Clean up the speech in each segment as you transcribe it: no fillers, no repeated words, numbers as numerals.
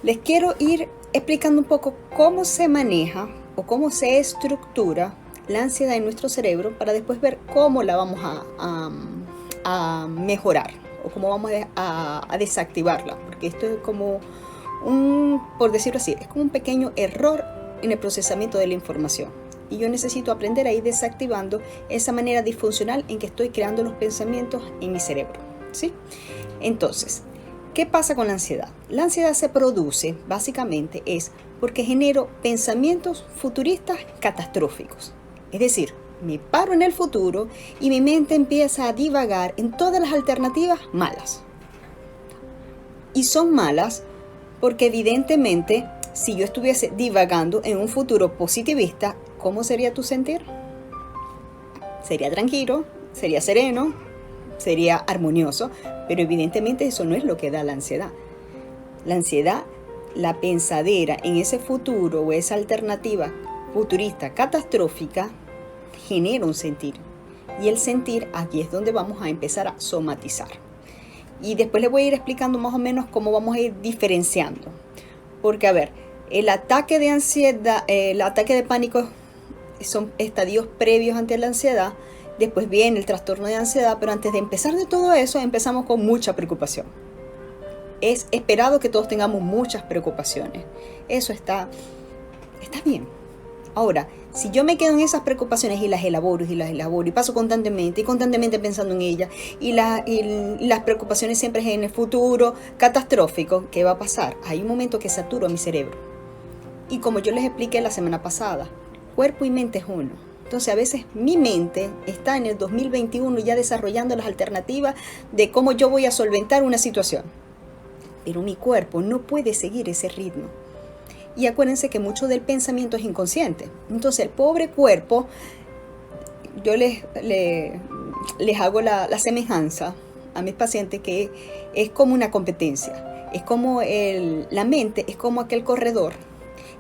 Les quiero ir explicando un poco cómo se maneja o cómo se estructura la ansiedad en nuestro cerebro para después ver cómo la vamos a mejorar o cómo vamos a desactivarla, porque esto es como por decirlo así, es como un pequeño error en el procesamiento de la información. Y yo necesito aprender a ir desactivando esa manera disfuncional en que estoy creando los pensamientos en mi cerebro, ¿sí? Entonces, ¿qué pasa con la ansiedad? La ansiedad se produce, básicamente, es porque genero pensamientos futuristas catastróficos. Es decir, me paro en el futuro y mi mente empieza a divagar en todas las alternativas malas. Y son malas porque evidentemente, si yo estuviese divagando en un futuro positivista, ¿cómo sería tu sentir? Sería tranquilo, sería sereno, sería armonioso, pero evidentemente eso no es lo que da la ansiedad. La ansiedad, la pensadera en ese futuro o esa alternativa futurista catastrófica, genera un sentir. Y el sentir, aquí es donde vamos a empezar a somatizar. Y después les voy a ir explicando más o menos cómo vamos a ir diferenciando. Porque, a ver, el ataque de ansiedad, el ataque de pánico son estadios previos ante la ansiedad. Después viene el trastorno de ansiedad, pero antes de empezar de todo eso, empezamos con mucha preocupación. Es esperado que todos tengamos muchas preocupaciones. Eso está bien. Ahora, si yo me quedo en esas preocupaciones y las elaboro y paso constantemente pensando en ellas y las preocupaciones siempre en el futuro catastrófico, ¿qué va a pasar? Hay un momento que saturo a mi cerebro. Y como yo les expliqué la semana pasada, cuerpo y mente es uno. Entonces a veces mi mente está en el 2021 ya desarrollando las alternativas de cómo yo voy a solventar una situación. Pero mi cuerpo no puede seguir ese ritmo. Y acuérdense que mucho del pensamiento es inconsciente. Entonces el pobre cuerpo, yo les hago la semejanza a mis pacientes que es como una competencia. Es como la mente, es como aquel corredor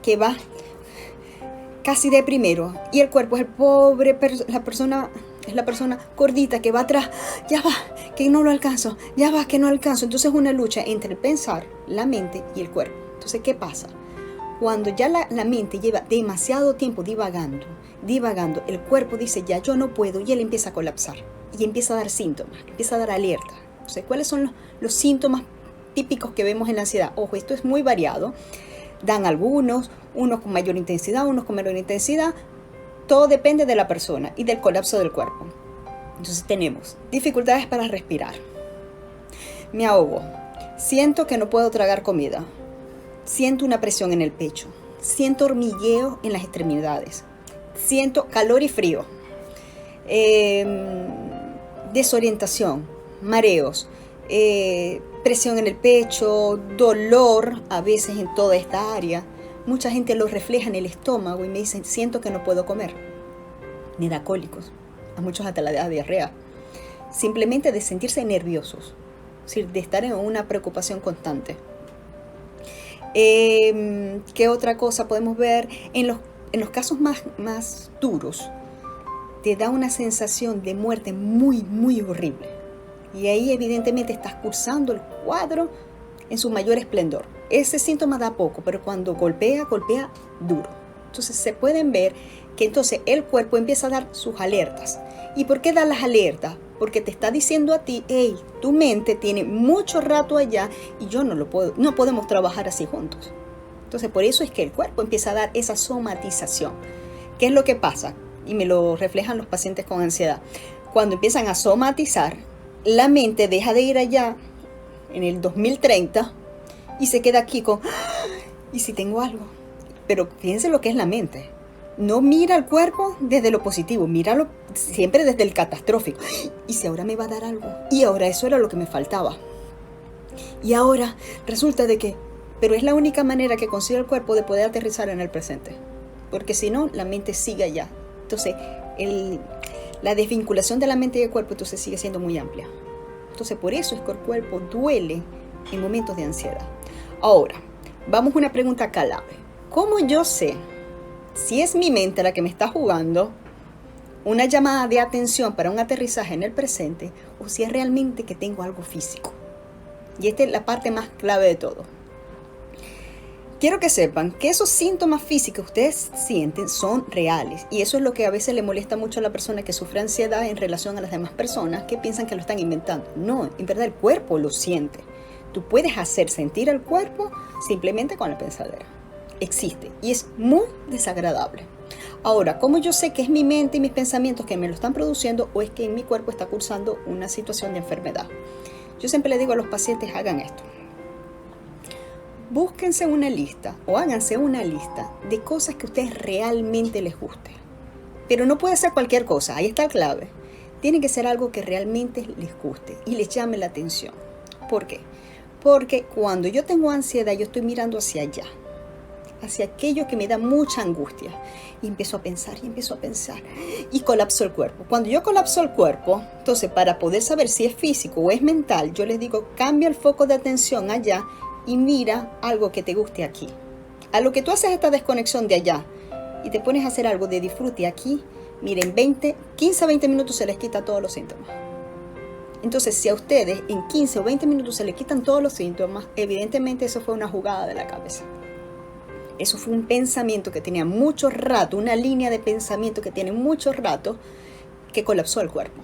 que va casi de primero y el cuerpo es el pobre, la persona gordita que va atrás, ya va, que no lo alcanzo, ya va, que no alcanzo. Entonces es una lucha entre el pensar, la mente y el cuerpo. Entonces, ¿qué pasa? Cuando ya la mente lleva demasiado tiempo divagando, el cuerpo dice, ya yo no puedo, y él empieza a colapsar y empieza a dar síntomas, empieza a dar alerta. Entonces, ¿cuáles son los síntomas típicos que vemos en la ansiedad? Ojo, esto es muy variado. Dan algunos, unos con mayor intensidad, unos con menor intensidad. Todo depende de la persona y del colapso del cuerpo. Entonces tenemos dificultades para respirar. Me ahogo. Siento que no puedo tragar comida. Siento una presión en el pecho. Siento hormigueo en las extremidades. Siento calor y frío. Desorientación, mareos, presión en el pecho, dolor a veces en toda esta área. Mucha gente lo refleja en el estómago y me dicen, siento que no puedo comer. Me da cólicos, a muchos hasta la diarrea. Simplemente de sentirse nerviosos, es decir, de estar en una preocupación constante. ¿Qué otra cosa podemos ver? En los casos más duros, te da una sensación de muerte muy, muy horrible. Y ahí evidentemente estás cursando el cuadro en su mayor esplendor. Ese síntoma da poco, pero cuando golpea duro. Entonces se pueden ver que entonces el cuerpo empieza a dar sus alertas. ¿Y por qué da las alertas? Porque te está diciendo a ti, hey, tu mente tiene mucho rato allá y yo no podemos trabajar así juntos. Entonces por eso es que el cuerpo empieza a dar esa somatización. ¿Qué es lo que pasa? Y me lo reflejan los pacientes con ansiedad. Cuando empiezan a somatizar, la mente deja de ir allá en el 2030 y se queda aquí con, ¿y si tengo algo? Pero fíjense lo que es la mente. No mira al cuerpo desde lo positivo, míralo siempre desde el catastrófico. ¿Y si ahora me va a dar algo? Y ahora eso era lo que me faltaba. Y ahora resulta de que, pero es la única manera que consigue el cuerpo de poder aterrizar en el presente. Porque si no, la mente sigue allá. Entonces, la desvinculación de la mente y el cuerpo entonces sigue siendo muy amplia. Entonces, por eso es que el cuerpo duele en momentos de ansiedad. Ahora, vamos a una pregunta clave. ¿Cómo yo sé si es mi mente la que me está jugando una llamada de atención para un aterrizaje en el presente o si es realmente que tengo algo físico? Y esta es la parte más clave de todo. quiero que sepan que esos síntomas físicos que ustedes sienten son reales. Y eso es lo que a veces le molesta mucho a la persona que sufre ansiedad en relación a las demás personas que piensan que lo están inventando. No, en verdad el cuerpo lo siente. Tú puedes hacer sentir al cuerpo simplemente con la pensadera. Existe y es muy desagradable. Ahora, ¿cómo yo sé que es mi mente y mis pensamientos que me lo están produciendo o es que en mi cuerpo está cursando una situación de enfermedad? Yo siempre le digo a los pacientes, hagan esto. Búsquense una lista o háganse una lista de cosas que a ustedes realmente les guste. Pero no puede ser cualquier cosa, ahí está la clave. Tiene que ser algo que realmente les guste y les llame la atención. ¿Por qué? Porque cuando yo tengo ansiedad, yo estoy mirando hacia allá, hacia aquello que me da mucha angustia. Y empiezo a pensar y colapso el cuerpo. Cuando yo colapso el cuerpo, entonces para poder saber si es físico o es mental, yo les digo, cambia el foco de atención allá y mira algo que te guste aquí. A lo que tú haces esta desconexión de allá y te pones a hacer algo de disfrute aquí, miren, 15 a 20 minutos se les quita todos los síntomas. Entonces, si a ustedes en 15 o 20 minutos se les quitan todos los síntomas, evidentemente eso fue una jugada de la cabeza. Eso fue un pensamiento que tenía mucho rato, una línea de pensamiento que tiene mucho rato, que colapsó el cuerpo.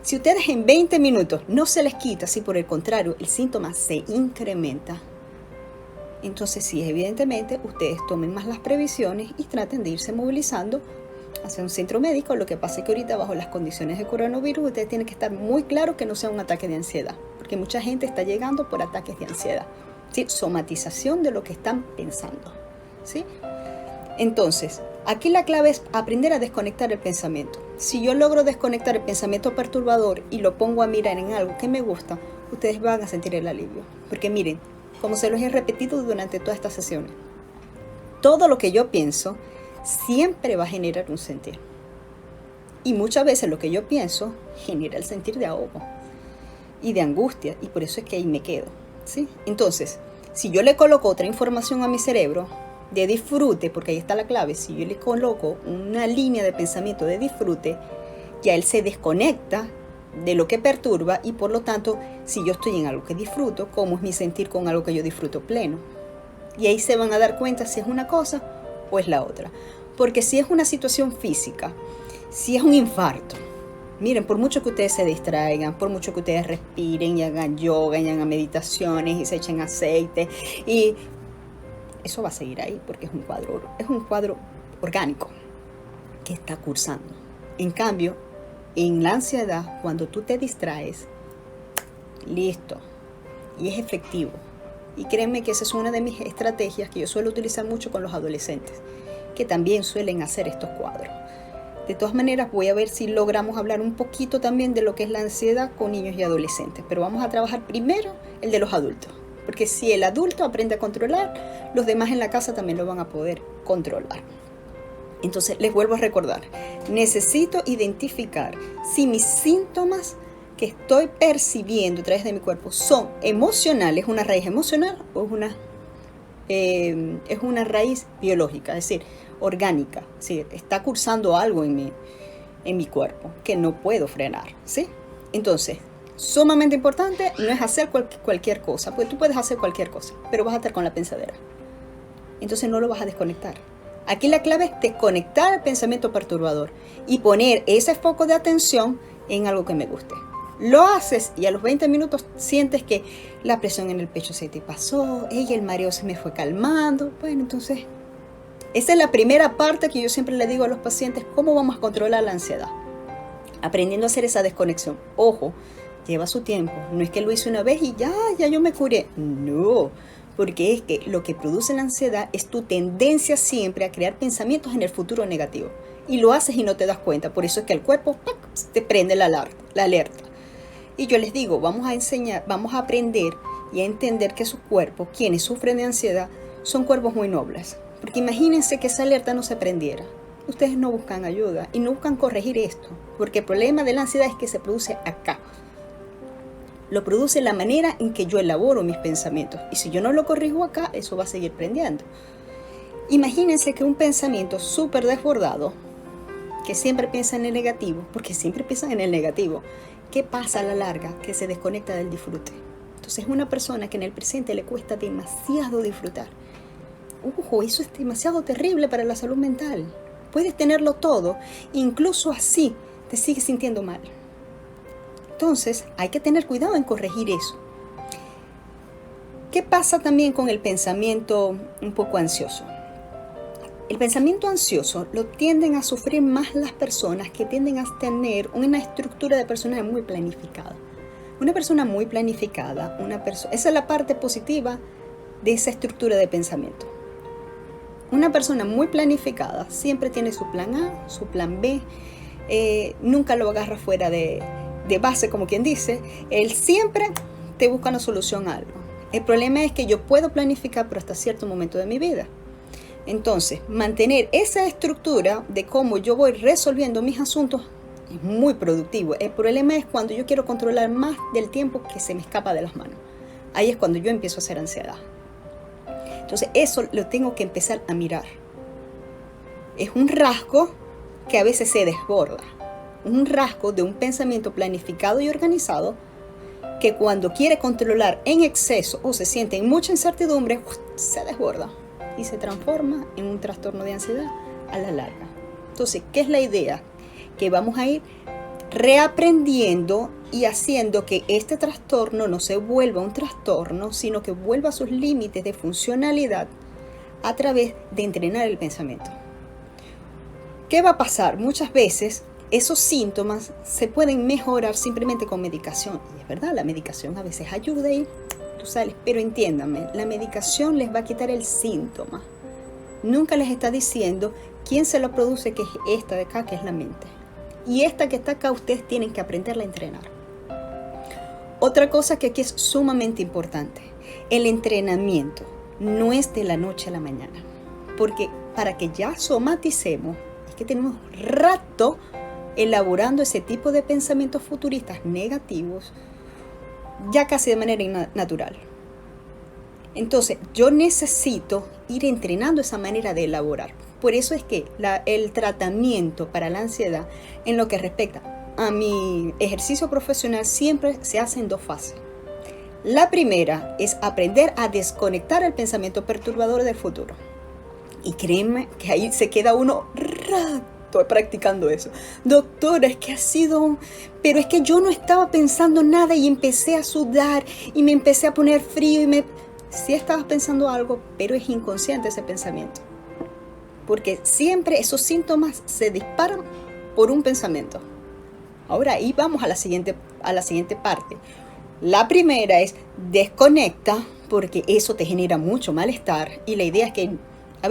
Si ustedes en 20 minutos no se les quita, si por el contrario el síntoma se incrementa, entonces sí, evidentemente ustedes tomen más las previsiones y traten de irse movilizando hacia un centro médico. Lo que pasa es que ahorita bajo las condiciones de coronavirus ustedes tienen que estar muy claros que no sea un ataque de ansiedad, porque mucha gente está llegando por ataques de ansiedad, ¿sí? Somatización de lo que están pensando, ¿sí? Entonces, aquí la clave es aprender a desconectar el pensamiento. Si yo logro desconectar el pensamiento perturbador y lo pongo a mirar en algo que me gusta, ustedes van a sentir el alivio. Porque miren, como se los he repetido durante todas estas sesiones, todo lo que yo pienso siempre va a generar un sentir. Y muchas veces lo que yo pienso genera el sentir de ahogo y de angustia, y por eso es que ahí me quedo, ¿sí? Entonces, si yo le coloco otra información a mi cerebro de disfrute, porque ahí está la clave, si yo le coloco una línea de pensamiento de disfrute, ya él se desconecta de lo que perturba y por lo tanto, si yo estoy en algo que disfruto, ¿cómo es mi sentir con algo que yo disfruto pleno? Y ahí se van a dar cuenta si es una cosa o es la otra. Porque si es una situación física, si es un infarto, miren, por mucho que ustedes se distraigan, por mucho que ustedes respiren y hagan yoga y hagan meditaciones y se echen aceite, y eso va a seguir ahí porque es un cuadro orgánico que está cursando. En cambio, en la ansiedad, cuando tú te distraes, listo, y es efectivo. Y créanme que esa es una de mis estrategias que yo suelo utilizar mucho con los adolescentes, que también suelen hacer estos cuadros. De todas maneras, voy a ver si logramos hablar un poquito también de lo que es la ansiedad con niños y adolescentes, pero vamos a trabajar primero el de los adultos, porque si el adulto aprende a controlar, los demás en la casa también lo van a poder controlar. Entonces, les vuelvo a recordar, necesito identificar si mis síntomas que estoy percibiendo a través de mi cuerpo son emocionales, una raíz emocional o es una raíz biológica, es decir, orgánica, ¿sí? Está cursando algo en mi cuerpo que no puedo frenar, ¿sí? Entonces, sumamente importante no es hacer cualquier cosa, porque tú puedes hacer cualquier cosa, pero vas a estar con la pensadera. Entonces no lo vas a desconectar. Aquí la clave es desconectar el pensamiento perturbador y poner ese foco de atención en algo que me guste. Lo haces y a los 20 minutos sientes que la presión en el pecho se te pasó, el mareo se me fue calmando. Bueno, entonces, esa es la primera parte que yo siempre le digo a los pacientes, ¿cómo vamos a controlar la ansiedad? Aprendiendo a hacer esa desconexión. Ojo, lleva su tiempo. No es que lo hice una vez y ya yo me curé. No, porque es que lo que produce la ansiedad es tu tendencia siempre a crear pensamientos en el futuro negativo. Y lo haces y no te das cuenta. Por eso es que el cuerpo te prende la alerta. Y yo les digo, vamos a aprender y a entender que sus cuerpos, quienes sufren de ansiedad, son cuerpos muy nobles. Porque imagínense que esa alerta no se prendiera. Ustedes no buscan ayuda y no buscan corregir esto. Porque el problema de la ansiedad es que se produce acá. Lo produce la manera en que yo elaboro mis pensamientos. Y si yo no lo corrijo acá, eso va a seguir prendiendo. Imagínense que un pensamiento súper desbordado, que siempre piensa en el negativo, porque siempre piensan en el negativo, ¿qué pasa a la larga? Que se desconecta del disfrute. Entonces es una persona que en el presente le cuesta demasiado disfrutar. Ojo, eso es demasiado terrible para la salud mental. Puedes tenerlo todo, incluso así te sigues sintiendo mal. Entonces, hay que tener cuidado en corregir eso. ¿Qué pasa también con el pensamiento un poco ansioso? El pensamiento ansioso lo tienden a sufrir más las personas que tienden a tener una estructura de personalidad muy planificada. Una persona muy planificada, esa es la parte positiva de esa estructura de pensamiento. Una persona muy planificada siempre tiene su plan A, su plan B, nunca lo agarra fuera de base, como quien dice. Él siempre te busca una solución a algo. El problema es que yo puedo planificar, pero hasta cierto momento de mi vida. Entonces, mantener esa estructura de cómo yo voy resolviendo mis asuntos es muy productivo. El problema es cuando yo quiero controlar más del tiempo que se me escapa de las manos. Ahí es cuando yo empiezo a hacer ansiedad. Entonces, eso lo tengo que empezar a mirar. Es un rasgo que a veces se desborda. Un rasgo de un pensamiento planificado y organizado que cuando quiere controlar en exceso o se siente en mucha incertidumbre, se desborda y se transforma en un trastorno de ansiedad a la larga. Entonces, ¿qué es la idea? Que vamos a ir reaprendiendo y haciendo que este trastorno no se vuelva un trastorno, sino que vuelva a sus límites de funcionalidad a través de entrenar el pensamiento. ¿Qué va a pasar? Muchas veces esos síntomas se pueden mejorar simplemente con medicación. Y es verdad, la medicación a veces ayuda y tú sales, pero entiéndanme, la medicación les va a quitar el síntoma. Nunca les está diciendo quién se lo produce, que es esta de acá, que es la mente. Y esta que está acá, ustedes tienen que aprenderla a entrenar. Otra cosa que aquí es sumamente importante, el entrenamiento no es de la noche a la mañana. Porque para que ya somaticemos, es que tenemos rato elaborando ese tipo de pensamientos futuristas negativos, ya casi de manera natural. Entonces, yo necesito ir entrenando esa manera de elaborar. Por eso es que el tratamiento para la ansiedad, en lo que respecta a mi ejercicio profesional, siempre se hace en 2 fases. La primera es aprender a desconectar el pensamiento perturbador del futuro. Y créeme que ahí se queda uno rato practicando eso. Doctora, es que ha sido pero es que yo no estaba pensando nada y empecé a sudar y me empecé a poner frío y sí estabas pensando algo, pero es inconsciente ese pensamiento. Porque siempre esos síntomas se disparan por un pensamiento. Ahora ahí vamos a la siguiente parte. La primera es desconecta, porque eso te genera mucho malestar y la idea es que,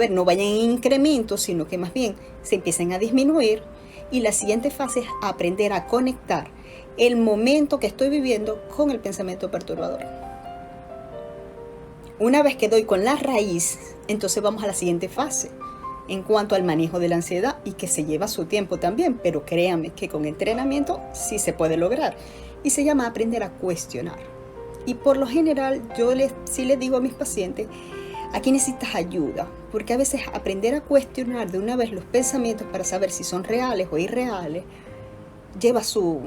no vayan en incremento, sino que más bien se empiecen a disminuir. Y la siguiente fase es aprender a conectar el momento que estoy viviendo con el pensamiento perturbador. Una vez que doy con la raíz, entonces vamos a la siguiente fase en cuanto al manejo de la ansiedad, y que se lleva su tiempo también, pero créanme que con entrenamiento sí se puede lograr, y se llama aprender a cuestionar. Y por lo general yo sí les digo a mis pacientes, aquí necesitas ayuda, porque a veces aprender a cuestionar de una vez los pensamientos para saber si son reales o irreales lleva su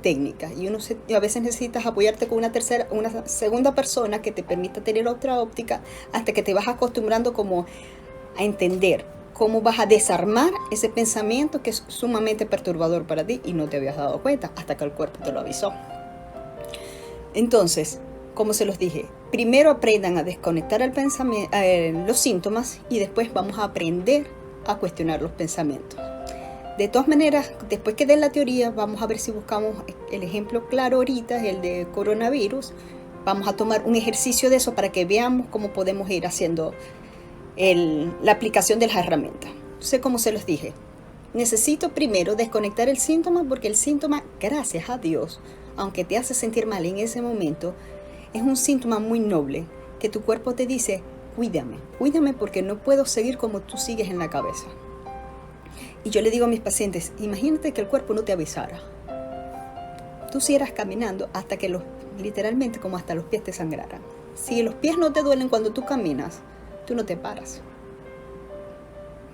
técnica, y a veces necesitas apoyarte con una segunda persona que te permita tener otra óptica hasta que te vas acostumbrando como a entender cómo vas a desarmar ese pensamiento que es sumamente perturbador para ti y no te habías dado cuenta hasta que el cuerpo te lo avisó. Entonces, como se los dije, primero aprendan a desconectar los síntomas y después vamos a aprender a cuestionar los pensamientos. De todas maneras, después que den la teoría, vamos a ver si buscamos el ejemplo claro ahorita, el de coronavirus. Vamos a tomar un ejercicio de eso para que veamos cómo podemos ir haciendo la aplicación de las herramientas. Entonces, como se los dije, necesito primero desconectar el síntoma, porque el síntoma, gracias a Dios, aunque te hace sentir mal en ese momento, es un síntoma muy noble, que tu cuerpo te dice, cuídame porque no puedo seguir como tú sigues en la cabeza. Y yo le digo a mis pacientes, imagínate que el cuerpo no te avisara. Tú siguieras caminando hasta que literalmente como hasta los pies te sangraran. Si los pies no te duelen cuando tú caminas, tú no te paras.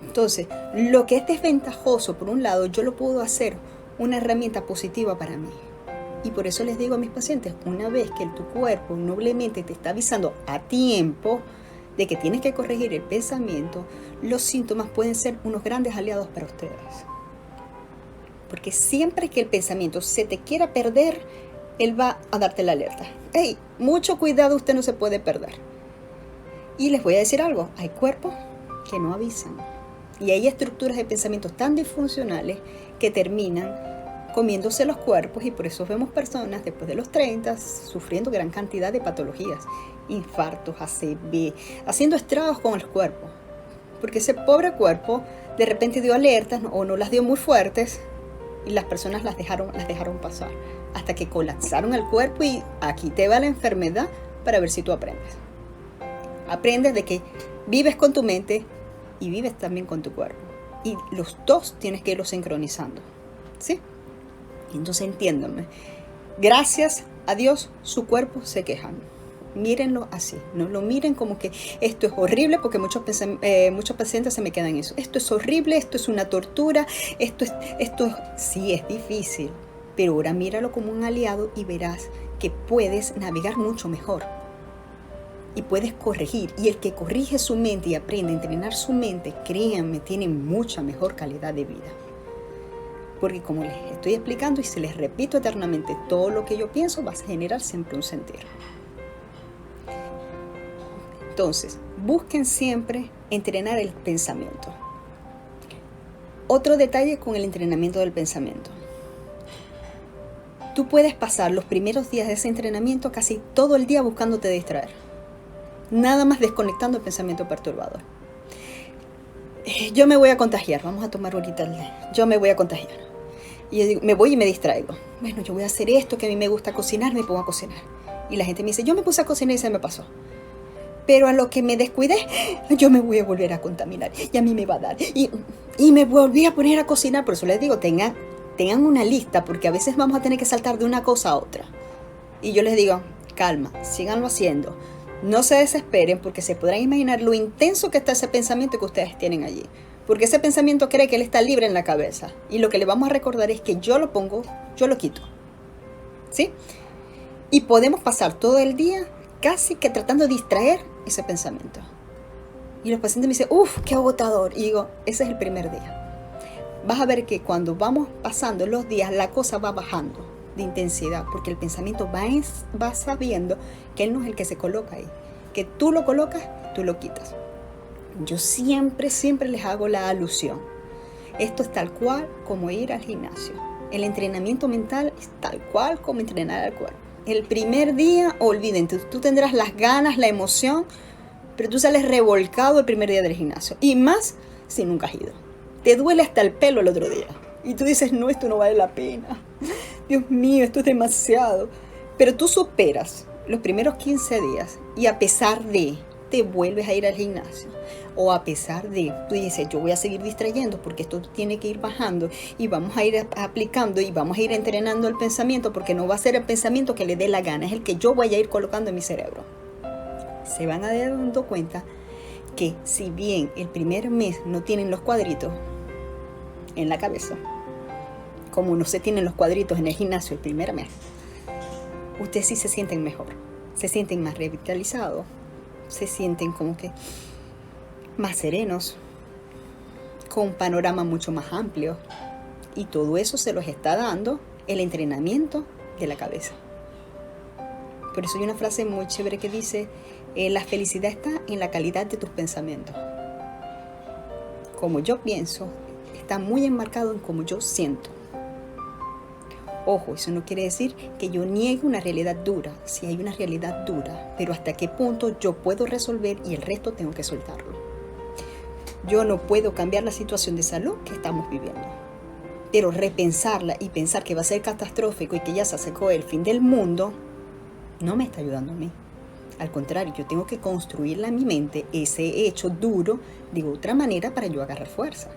Entonces, lo que es desventajoso, por un lado, yo lo puedo hacer una herramienta positiva para mí. Y por eso les digo a mis pacientes, una vez que tu cuerpo noblemente te está avisando a tiempo, de que tienes que corregir el pensamiento, los síntomas pueden ser unos grandes aliados para ustedes. Porque siempre que el pensamiento se te quiera perder, él va a darte la alerta. ¡Hey! Mucho cuidado, usted no se puede perder. Y les voy a decir algo, hay cuerpos que no avisan. Y hay estructuras de pensamientos tan disfuncionales que terminan comiéndose los cuerpos, y por eso vemos personas después de los 30 sufriendo gran cantidad de patologías, infartos, ACV, haciendo estragos con el cuerpo. Porque ese pobre cuerpo de repente dio alertas o no las dio muy fuertes y las personas las dejaron pasar hasta que colapsaron el cuerpo y aquí te va la enfermedad para ver si tú aprendes. Aprendes de que vives con tu mente y vives también con tu cuerpo. Y los dos tienes que irlos sincronizando. ¿Sí? Entonces entiéndanme. Gracias a Dios, su cuerpo se quejan. Mírenlo así. No lo miren como que esto es horrible, porque muchos pacientes se me quedan en eso. Esto es horrible, esto es una tortura, sí es difícil. Pero ahora míralo como un aliado y verás que puedes navegar mucho mejor. Y puedes corregir. Y el que corrige su mente y aprende a entrenar su mente, créanme, tiene mucha mejor calidad de vida. Porque como les estoy explicando y se les repito eternamente, todo lo que yo pienso va a generar siempre un sentir. Entonces, busquen siempre entrenar el pensamiento. Otro detalle con el entrenamiento del pensamiento. Tú puedes pasar los primeros días de ese entrenamiento casi todo el día buscándote distraer. Nada más desconectando el pensamiento perturbador. Yo me voy a contagiar, vamos a tomar ahorita yo me voy a contagiar. Y yo digo, me voy y me distraigo. Bueno, yo voy a hacer esto, que a mí me gusta cocinar, me pongo a cocinar. Y la gente me dice, yo me puse a cocinar y se me pasó. Pero a lo que me descuidé, yo me voy a volver a contaminar. Y a mí me va a dar. Y me volví a poner a cocinar. Por eso les digo, tengan una lista, porque a veces vamos a tener que saltar de una cosa a otra. Y yo les digo, calma, síganlo haciendo. No se desesperen, porque se podrán imaginar lo intenso que está ese pensamiento que ustedes tienen allí. Porque ese pensamiento cree que él está libre en la cabeza. Y lo que le vamos a recordar es que yo lo pongo, yo lo quito. ¿Sí? Y podemos pasar todo el día casi que tratando de distraer ese pensamiento. Y los pacientes me dicen, uff, qué agotador. Y digo, ese es el primer día. Vas a ver que cuando vamos pasando los días, la cosa va bajando de intensidad. Porque el pensamiento va sabiendo que él no es el que se coloca ahí. Que tú lo colocas, tú lo quitas. Yo siempre les hago la alusión. Esto es tal cual como ir al gimnasio. El entrenamiento mental es tal cual como entrenar al cuerpo. El primer día, olviden, tú tendrás las ganas, la emoción, pero tú sales revolcado el primer día del gimnasio. Y más si nunca has ido. Te duele hasta el pelo el otro día. Y tú dices, no, esto no vale la pena. Dios mío, esto es demasiado. Pero tú superas los primeros 15 días y a pesar de, te vuelves a ir al gimnasio. O a pesar de, tú dices, yo voy a seguir distrayendo porque esto tiene que ir bajando y vamos a ir aplicando y vamos a ir entrenando el pensamiento, porque no va a ser el pensamiento que le dé la gana, es el que yo voy a ir colocando en mi cerebro. Se van a dar dando cuenta que si bien el primer mes no tienen los cuadritos en la cabeza, como no se tienen los cuadritos en el gimnasio el primer mes, ustedes sí se sienten mejor, se sienten más revitalizados, se sienten como que más serenos, con un panorama mucho más amplio. Y todo eso se los está dando el entrenamiento de la cabeza. Por eso hay una frase muy chévere que dice, la felicidad está en la calidad de tus pensamientos. Como yo pienso, está muy enmarcado en cómo yo siento. Ojo, eso no quiere decir que yo niegue una realidad dura. Sí hay una realidad dura, pero hasta qué punto yo puedo resolver y el resto tengo que soltarlo. Yo no puedo cambiar la situación de salud que estamos viviendo, pero repensarla y pensar que va a ser catastrófico y que ya se acercó el fin del mundo, no me está ayudando a mí. Al contrario, yo tengo que construirla en mi mente, ese hecho duro, de otra manera para yo agarrar fuerza.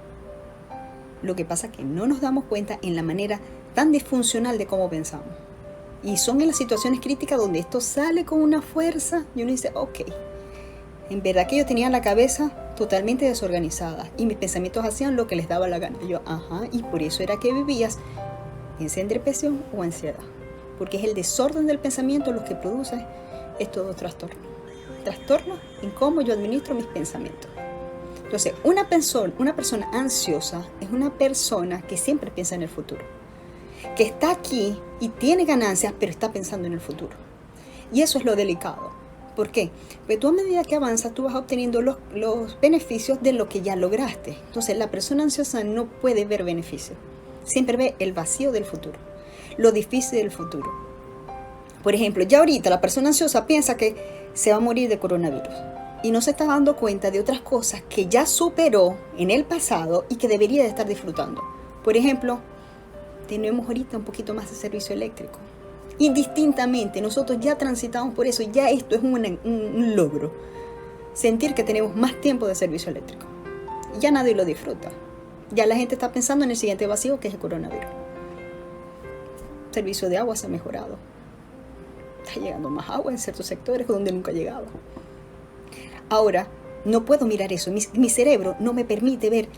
Lo que pasa es que no nos damos cuenta en la manera tan disfuncional de cómo pensamos. Y son en las situaciones críticas donde esto sale con una fuerza y uno dice, ok, en verdad que yo tenía la cabeza totalmente desorganizada y mis pensamientos hacían lo que les daba la gana. Y yo, y por eso era que vivías en depresión o ansiedad. Porque es el desorden del pensamiento lo que produce estos dos trastornos. trastornos en cómo yo administro mis pensamientos. Entonces, una persona ansiosa es una persona que siempre piensa en el futuro, que está aquí y tiene ganancias, pero está pensando en el futuro. Y eso es lo delicado. ¿Por qué? Porque tú a medida que avanzas, tú vas obteniendo los beneficios de lo que ya lograste. Entonces, la persona ansiosa no puede ver beneficios. Siempre ve el vacío del futuro, lo difícil del futuro. Por ejemplo, ya ahorita la persona ansiosa piensa que se va a morir de coronavirus y no se está dando cuenta de otras cosas que ya superó en el pasado y que debería de estar disfrutando. Por ejemplo, tenemos ahorita un poquito más de servicio eléctrico. Indistintamente, nosotros ya transitamos por eso, ya esto es un logro. Sentir que tenemos más tiempo de servicio eléctrico. Ya nadie lo disfruta. Ya la gente está pensando en el siguiente vacío, que es el coronavirus. El servicio de agua se ha mejorado. Está llegando más agua en ciertos sectores donde nunca llegaba. Ahora, no puedo mirar eso. Mi cerebro no me permite ver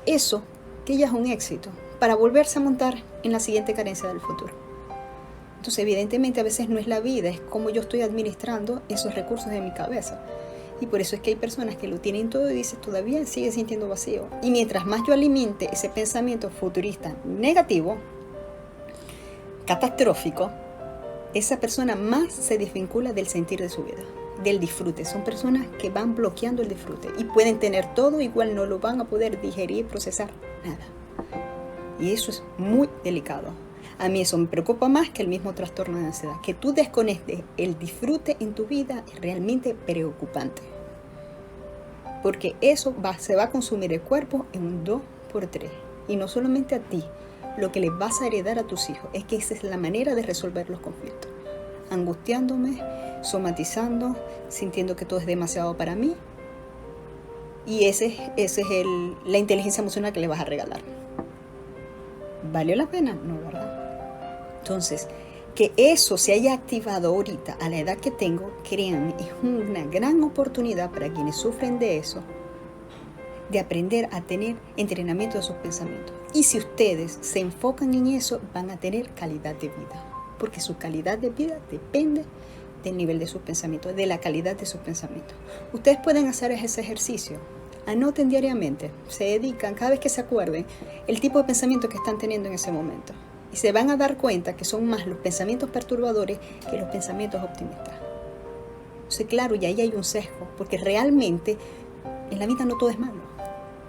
eso, que ya es un éxito, para volverse a montar en la siguiente carencia del futuro. Entonces, evidentemente, a veces no es la vida, es cómo yo estoy administrando esos recursos de mi cabeza. Y por eso es que hay personas que lo tienen todo y dicen, todavía sigue sintiendo vacío. Y mientras más yo alimente ese pensamiento futurista negativo, catastrófico, esa persona más se desvincula del sentir de su vida, del disfrute. Son personas que van bloqueando el disfrute y pueden tener todo, igual no lo van a poder digerir, procesar, nada. Y eso es muy delicado. A mí eso me preocupa más que el mismo trastorno de ansiedad. Que tú desconectes el disfrute en tu vida es realmente preocupante. Porque eso se va a consumir el cuerpo en un 2x3. Y no solamente a ti, lo que les vas a heredar a tus hijos es que esa es la manera de resolver los conflictos. Angustiándome, somatizando, sintiendo que todo es demasiado para mí. Y ese es la inteligencia emocional que le vas a regalar. ¿Valió la pena? No, ¿verdad? Entonces, que eso se haya activado ahorita a la edad que tengo, créanme, es una gran oportunidad para quienes sufren de eso, de aprender a tener entrenamiento de sus pensamientos. Y si ustedes se enfocan en eso, van a tener calidad de vida, porque su calidad de vida depende del nivel de sus pensamientos, de la calidad de sus pensamientos. Ustedes pueden hacer ese ejercicio. Anoten diariamente, se dedican, cada vez que se acuerden, el tipo de pensamiento que están teniendo en ese momento. Y se van a dar cuenta que son más los pensamientos perturbadores que los pensamientos optimistas. Entonces, claro, y ahí hay un sesgo, porque realmente en la vida no todo es malo.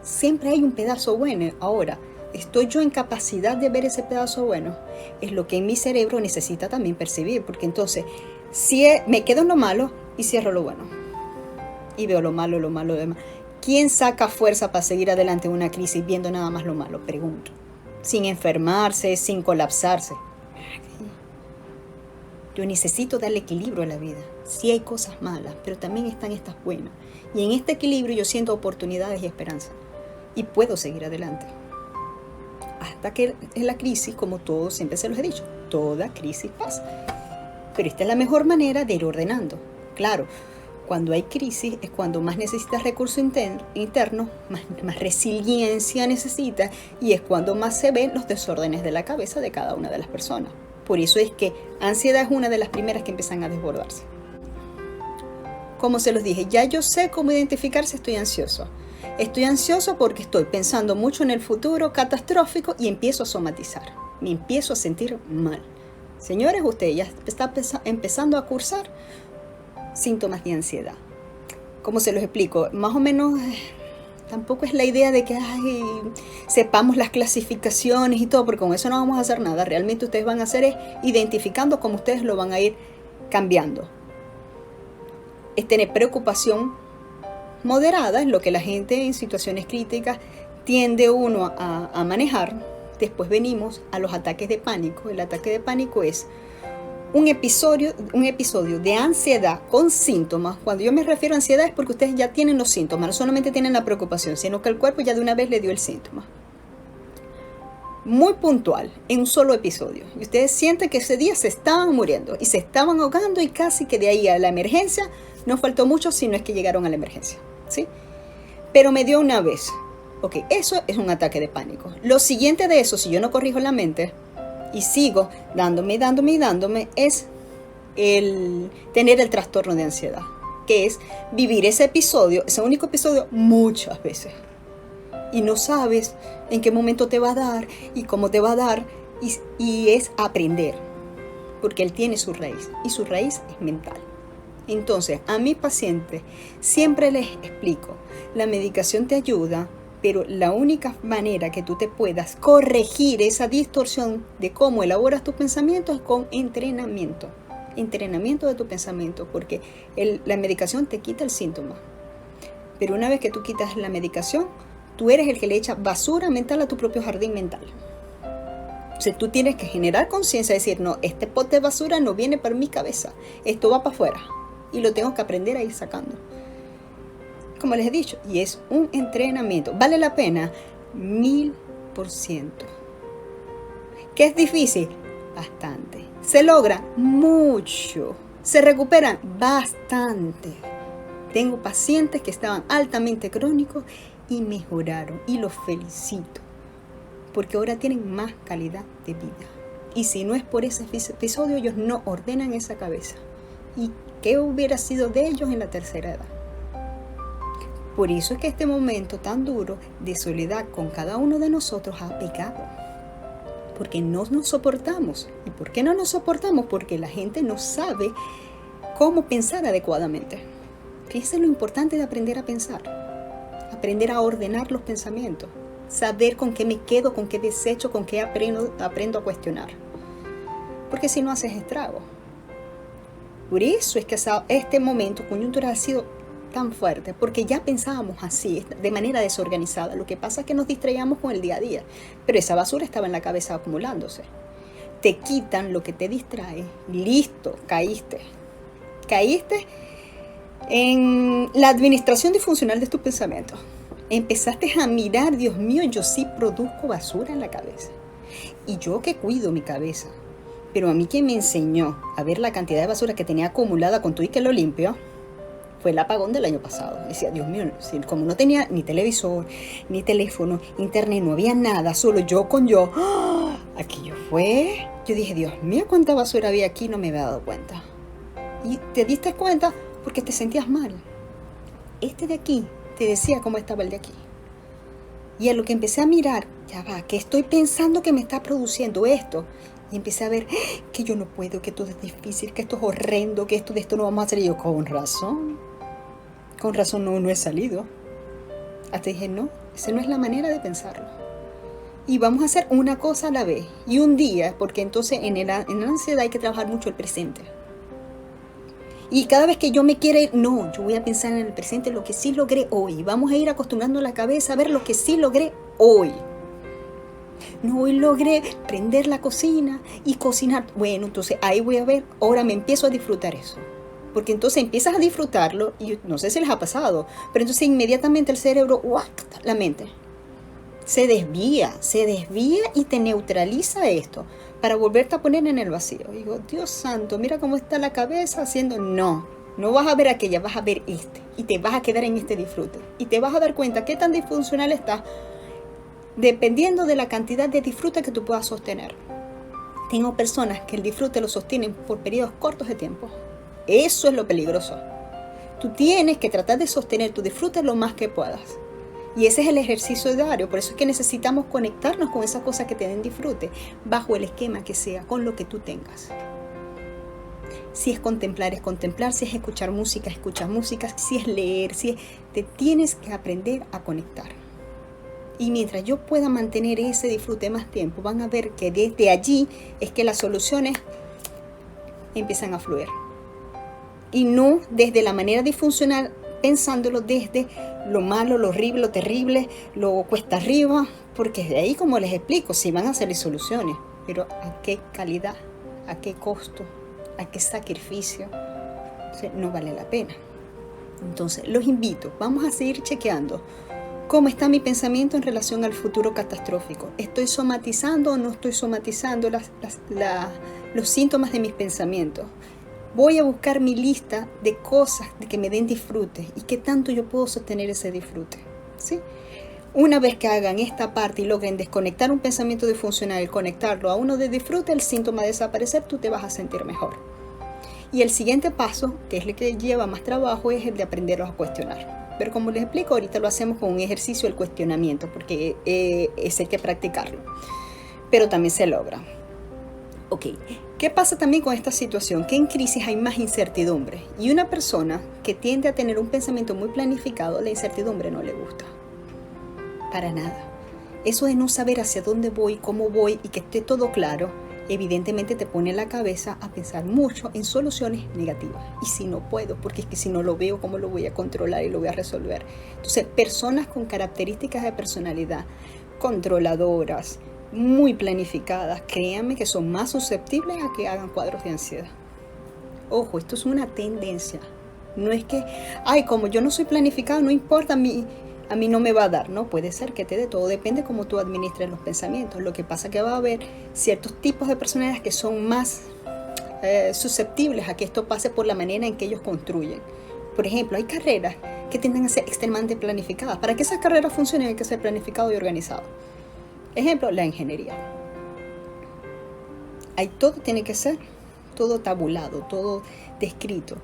Siempre hay un pedazo bueno. Ahora, ¿estoy yo en capacidad de ver ese pedazo bueno? Es lo que en mi cerebro necesita también percibir, porque entonces, si me quedo en lo malo y cierro lo bueno. Y veo lo malo, demás. ¿Quién saca fuerza para seguir adelante en una crisis viendo nada más lo malo? Pregunto. Sin enfermarse, sin colapsarse. Yo necesito darle equilibrio a la vida. Sí hay cosas malas, pero también están estas buenas. Y en este equilibrio yo siento oportunidades y esperanza. Y puedo seguir adelante. Hasta que en la crisis, como todos siempre se los he dicho, toda crisis pasa. Pero esta es la mejor manera de ir ordenando. Claro, cuando hay crisis es cuando más necesitas recursos internos, más resiliencia necesitas, y es cuando más se ven los desórdenes de la cabeza de cada una de las personas. Por eso es que ansiedad es una de las primeras que empiezan a desbordarse. Como se los dije, ya yo sé cómo identificar si estoy ansioso. Estoy ansioso porque estoy pensando mucho en el futuro catastrófico y empiezo a somatizar. Me empiezo a sentir mal. Señores, usted ya está empezando a cursar síntomas de ansiedad. ¿Cómo se los explico? Más o menos, tampoco es la idea de que sepamos las clasificaciones y todo, porque con eso no vamos a hacer nada. Realmente ustedes van a hacer es identificando cómo ustedes lo van a ir cambiando. Es tener preocupación moderada, es lo que la gente en situaciones críticas tiende uno a manejar. Después venimos a los ataques de pánico. El ataque de pánico es un episodio de ansiedad con síntomas. Cuando yo me refiero a ansiedad es porque ustedes ya tienen los síntomas, no solamente tienen la preocupación, sino que el cuerpo ya de una vez le dio el síntoma. Muy puntual, en un solo episodio. Y ustedes sienten que ese día se estaban muriendo y se estaban ahogando, y casi que de ahí a la emergencia no faltó mucho, si no es que llegaron a la emergencia, ¿sí? Pero me dio una vez. Ok, eso es un ataque de pánico. Lo siguiente de eso, si yo no corrijo la mente y sigo dándome, es el tener el trastorno de ansiedad. que es vivir ese episodio, ese único episodio, muchas veces. Y no sabes en qué momento te va a dar y cómo te va a dar, y es aprender, porque él tiene su raíz, y su raíz es mental. Entonces, a mis pacientes siempre les explico, la medicación te ayuda, pero la única manera que tú te puedas corregir esa distorsión de cómo elaboras tus pensamientos es con entrenamiento. Entrenamiento de tu pensamiento, porque la medicación te quita el síntoma. Pero una vez que tú quitas la medicación, tú eres el que le echa basura mental a tu propio jardín mental. O sea, tú tienes que generar conciencia, decir, no, este pote de basura no viene para mi cabeza, esto va para afuera y lo tengo que aprender a ir sacando. Como les he dicho, y es un entrenamiento. ¿Vale la pena? 1000%. ¿Qué es difícil? Bastante. ¿Se logra? Mucho. ¿Se recuperan? Bastante. Tengo pacientes que estaban altamente crónicos y mejoraron, y los felicito, porque ahora tienen más calidad de vida. Y si no es por ese episodio, ellos no ordenan esa cabeza. ¿Y qué hubiera sido de ellos en la tercera edad? Por eso es que este momento tan duro de soledad con cada uno de nosotros ha pegado. Porque no nos soportamos. ¿Y por qué no nos soportamos? Porque la gente no sabe cómo pensar adecuadamente. Fíjense lo importante de aprender a pensar. Aprender a ordenar los pensamientos. Saber con qué me quedo, con qué desecho, con qué aprendo a cuestionar. Porque si no haces estrago. Por eso es que este momento coyuntural ha sido tan fuerte, porque ya pensábamos así, de manera desorganizada. Lo que pasa es que nos distraíamos con el día a día, pero esa basura estaba en la cabeza acumulándose. Te quitan lo que te distrae, listo, caíste. Caíste en la administración disfuncional de tus pensamientos. Empezaste a mirar, Dios mío, yo sí produzco basura en la cabeza. Y yo que cuido mi cabeza. Pero a mí quien me enseñó a ver la cantidad de basura que tenía acumulada con todo y que lo limpio, fue el apagón del año pasado. Decía, Dios mío, como no tenía ni televisor, ni teléfono, internet, no había nada, solo yo con yo. ¡Oh! Aquello fue... Yo dije, Dios mío, cuánta basura había aquí, no me había dado cuenta. Y te diste cuenta porque te sentías mal. Este de aquí te decía cómo estaba el de aquí. Y a lo que empecé a mirar, ya va, que estoy pensando que me está produciendo esto. Y empecé a ver que yo no puedo, que todo es difícil, que esto es horrendo, que de esto no vamos a salir. Y yo, con razón no he salido. Hasta dije, no, esa no es la manera de pensarlo. Y vamos a hacer una cosa a la vez. Y un día, porque entonces en la ansiedad hay que trabajar mucho el presente. Y cada vez que yo me quiera ir, no, yo voy a pensar en el presente, lo que sí logré hoy. Vamos a ir acostumbrando la cabeza a ver lo que sí logré hoy. No, hoy logré prender la cocina y cocinar. Bueno, entonces ahí voy a ver, ahora me empiezo a disfrutar eso. Porque entonces empiezas a disfrutarlo y no sé si les ha pasado, pero entonces inmediatamente el cerebro, la mente, se desvía y te neutraliza esto para volverte a poner en el vacío. Y digo, Dios santo, mira cómo está la cabeza haciendo. No vas a ver aquella, vas a ver este. Y te vas a quedar en este disfrute. Y te vas a dar cuenta qué tan disfuncional estás dependiendo de la cantidad de disfrute que tú puedas sostener. Tengo personas que el disfrute lo sostienen por periodos cortos de tiempo. Eso es lo peligroso. Tú tienes que tratar de sostener tu disfrute lo más que puedas. Y ese es el ejercicio diario. Por eso es que necesitamos conectarnos con esas cosas que te den disfrute, bajo el esquema que sea, con lo que tú tengas. Si es contemplar, si es escuchar música, escucha música, si es leer, te tienes que aprender a conectar. Y mientras yo pueda mantener ese disfrute más tiempo, van a ver que desde allí es que las soluciones empiezan a fluir. Y no desde la manera disfuncional, pensándolo desde lo malo, lo horrible, lo terrible, lo cuesta arriba, porque de ahí, como les explico, sí van a salir soluciones, pero ¿a qué calidad? ¿A qué costo? ¿A qué sacrificio? O sea, no vale la pena. Entonces, los invito, vamos a seguir chequeando cómo está mi pensamiento en relación al futuro catastrófico. ¿Estoy somatizando o no estoy somatizando los síntomas de mis pensamientos? Voy a buscar mi lista de cosas que me den disfrute y qué tanto yo puedo sostener ese disfrute, ¿sí? Una vez que hagan esta parte y logren desconectar un pensamiento disfuncional y conectarlo a uno de disfrute, el síntoma de desaparecer, tú te vas a sentir mejor. Y el siguiente paso, que es el que lleva más trabajo, es el de aprenderlos a cuestionar. Pero como les explico, ahorita lo hacemos con un ejercicio del cuestionamiento, porque ese hay que practicarlo. Pero también se logra. Ok, ¿qué pasa también con esta situación? Que en crisis hay más incertidumbre. Y una persona que tiende a tener un pensamiento muy planificado, la incertidumbre no le gusta. Para nada. Eso de no saber hacia dónde voy, cómo voy y que esté todo claro, evidentemente te pone la cabeza a pensar mucho en soluciones negativas. Y si no puedo, porque es que si no lo veo, ¿cómo lo voy a controlar y lo voy a resolver? Entonces, personas con características de personalidad controladoras, muy planificadas, créanme que son más susceptibles a que hagan cuadros de ansiedad. Ojo, esto es una tendencia. No es que, ay, como yo no soy planificado, no importa, a mí no me va a dar. No, puede ser que te dé, todo depende cómo tú administres los pensamientos. Lo que pasa es que va a haber ciertos tipos de personalidades que son más susceptibles a que esto pase por la manera en que ellos construyen. Por ejemplo, hay carreras que tienden a ser extremadamente planificadas. Para que esas carreras funcionen hay que ser planificado y organizado. Ejemplo, la ingeniería. Ahí todo tiene que ser, todo tabulado, todo descrito.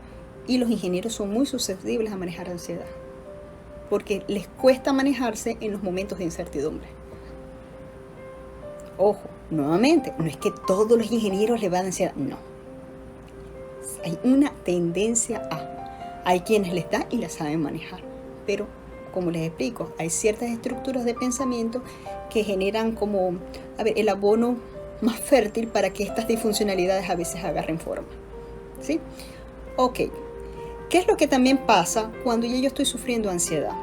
Y los ingenieros son muy susceptibles a manejar ansiedad, porque les cuesta manejarse en los momentos de incertidumbre. Ojo, nuevamente, no es que todos los ingenieros les van a ansiedad, no. Hay una tendencia a. Hay quienes les da y la saben manejar, pero como les explico, hay ciertas estructuras de pensamiento que generan como, el abono más fértil para que estas disfuncionalidades a veces agarren forma. ¿Sí? Ok. ¿Qué es lo que también pasa cuando yo estoy sufriendo ansiedad?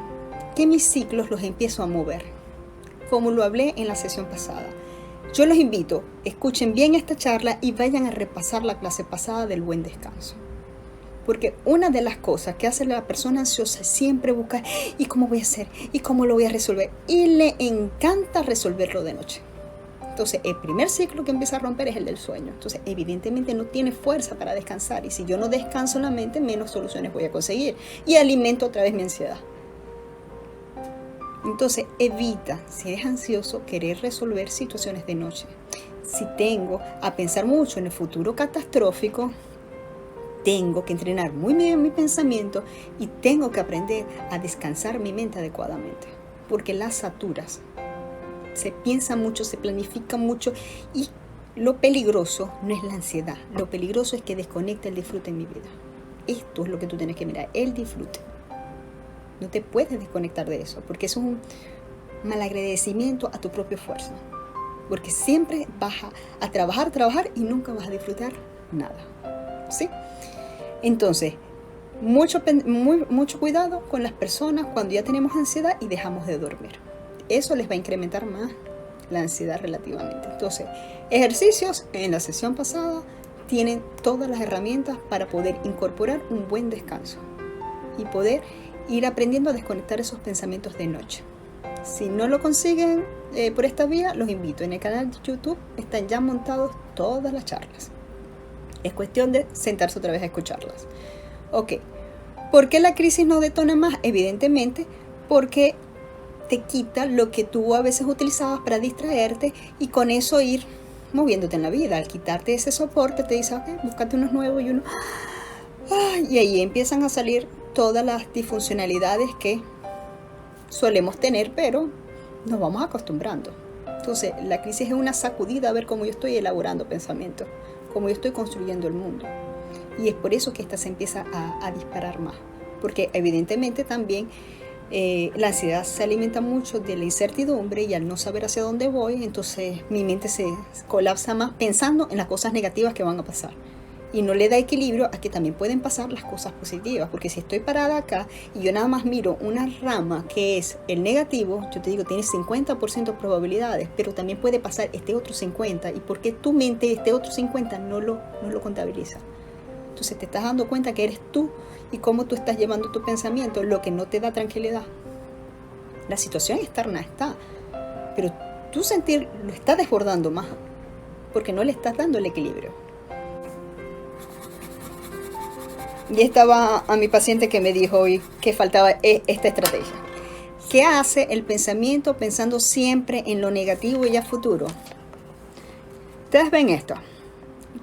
Que mis ciclos los empiezo a mover. Como lo hablé en la sesión pasada. Yo los invito, escuchen bien esta charla y vayan a repasar la clase pasada del buen descanso. Porque una de las cosas que hace la persona ansiosa es siempre buscar, ¿y cómo voy a hacer? ¿Y cómo lo voy a resolver? Y le encanta resolverlo de noche. Entonces, el primer ciclo que empieza a romper es el del sueño. Entonces, evidentemente no tiene fuerza para descansar. Y si yo no descanso la mente, menos soluciones voy a conseguir. Y alimento otra vez mi ansiedad. Entonces, evita, si eres ansioso, querer resolver situaciones de noche. Si tengo a pensar mucho en el futuro catastrófico, tengo que entrenar muy bien mi pensamiento y tengo que aprender a descansar mi mente adecuadamente. Porque las saturas. Se piensa mucho, se planifica mucho y lo peligroso no es la ansiedad. Lo peligroso es que desconecta el disfrute en mi vida. Esto es lo que tú tienes que mirar, el disfrute. No te puedes desconectar de eso porque eso es un malagradecimiento a tu propia fuerza. Porque siempre vas a trabajar y nunca vas a disfrutar nada. ¿Sí? Entonces, mucho cuidado con las personas cuando ya tenemos ansiedad y dejamos de dormir. Eso les va a incrementar más la ansiedad relativamente. Entonces, ejercicios en la sesión pasada tienen todas las herramientas para poder incorporar un buen descanso y poder ir aprendiendo a desconectar esos pensamientos de noche. Si no lo consiguen por esta vía, los invito. En el canal de YouTube están ya montados todas las charlas. Es cuestión de sentarse otra vez a escucharlas. Ok. ¿Por qué la crisis no detona más? Evidentemente, porque te quita lo que tú a veces utilizabas para distraerte y con eso ir moviéndote en la vida. Al quitarte ese soporte, te dice, ok, búscate unos nuevos y uno. Y ahí empiezan a salir todas las disfuncionalidades que solemos tener, pero nos vamos acostumbrando. Entonces, la crisis es una sacudida a ver cómo yo estoy elaborando pensamientos, cómo yo estoy construyendo el mundo. Y es por eso que esta se empieza a disparar más. Porque evidentemente también la ansiedad se alimenta mucho de la incertidumbre y al no saber hacia dónde voy, entonces mi mente se colapsa más pensando en las cosas negativas que van a pasar. Y no le da equilibrio a que también pueden pasar las cosas positivas. Porque si estoy parada acá y yo nada más miro una rama que es el negativo, yo te digo, tienes 50% de probabilidades, pero también puede pasar este otro 50%. ¿Y por qué tu mente este otro 50% no lo contabiliza? Entonces te estás dando cuenta que eres tú y cómo tú estás llevando tu pensamiento, lo que no te da tranquilidad. La situación externa está, pero tu sentir lo está desbordando más, porque no le estás dando el equilibrio. Y estaba a mi paciente que me dijo hoy que faltaba esta estrategia. ¿Qué hace el pensamiento pensando siempre en lo negativo y a futuro? Ustedes ven esto.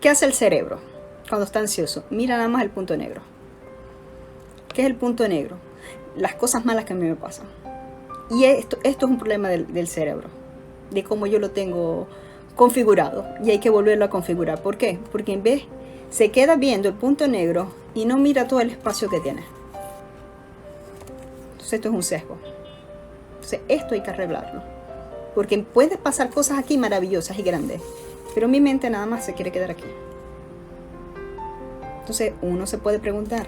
¿Qué hace el cerebro? cuando está ansioso, mira nada más el punto negro. ¿Qué es el punto negro? Las cosas malas que a mí me pasan. Y esto es un problema del cerebro, de cómo yo lo tengo configurado, y hay que volverlo a configurar. ¿Por qué? Porque en vez se queda viendo el punto negro y no mira todo el espacio que tiene. Entonces esto es un sesgo. Entonces esto hay que arreglarlo, porque puede pasar cosas aquí maravillosas y grandes, pero mi mente nada más se quiere quedar aquí. Entonces uno se puede preguntar,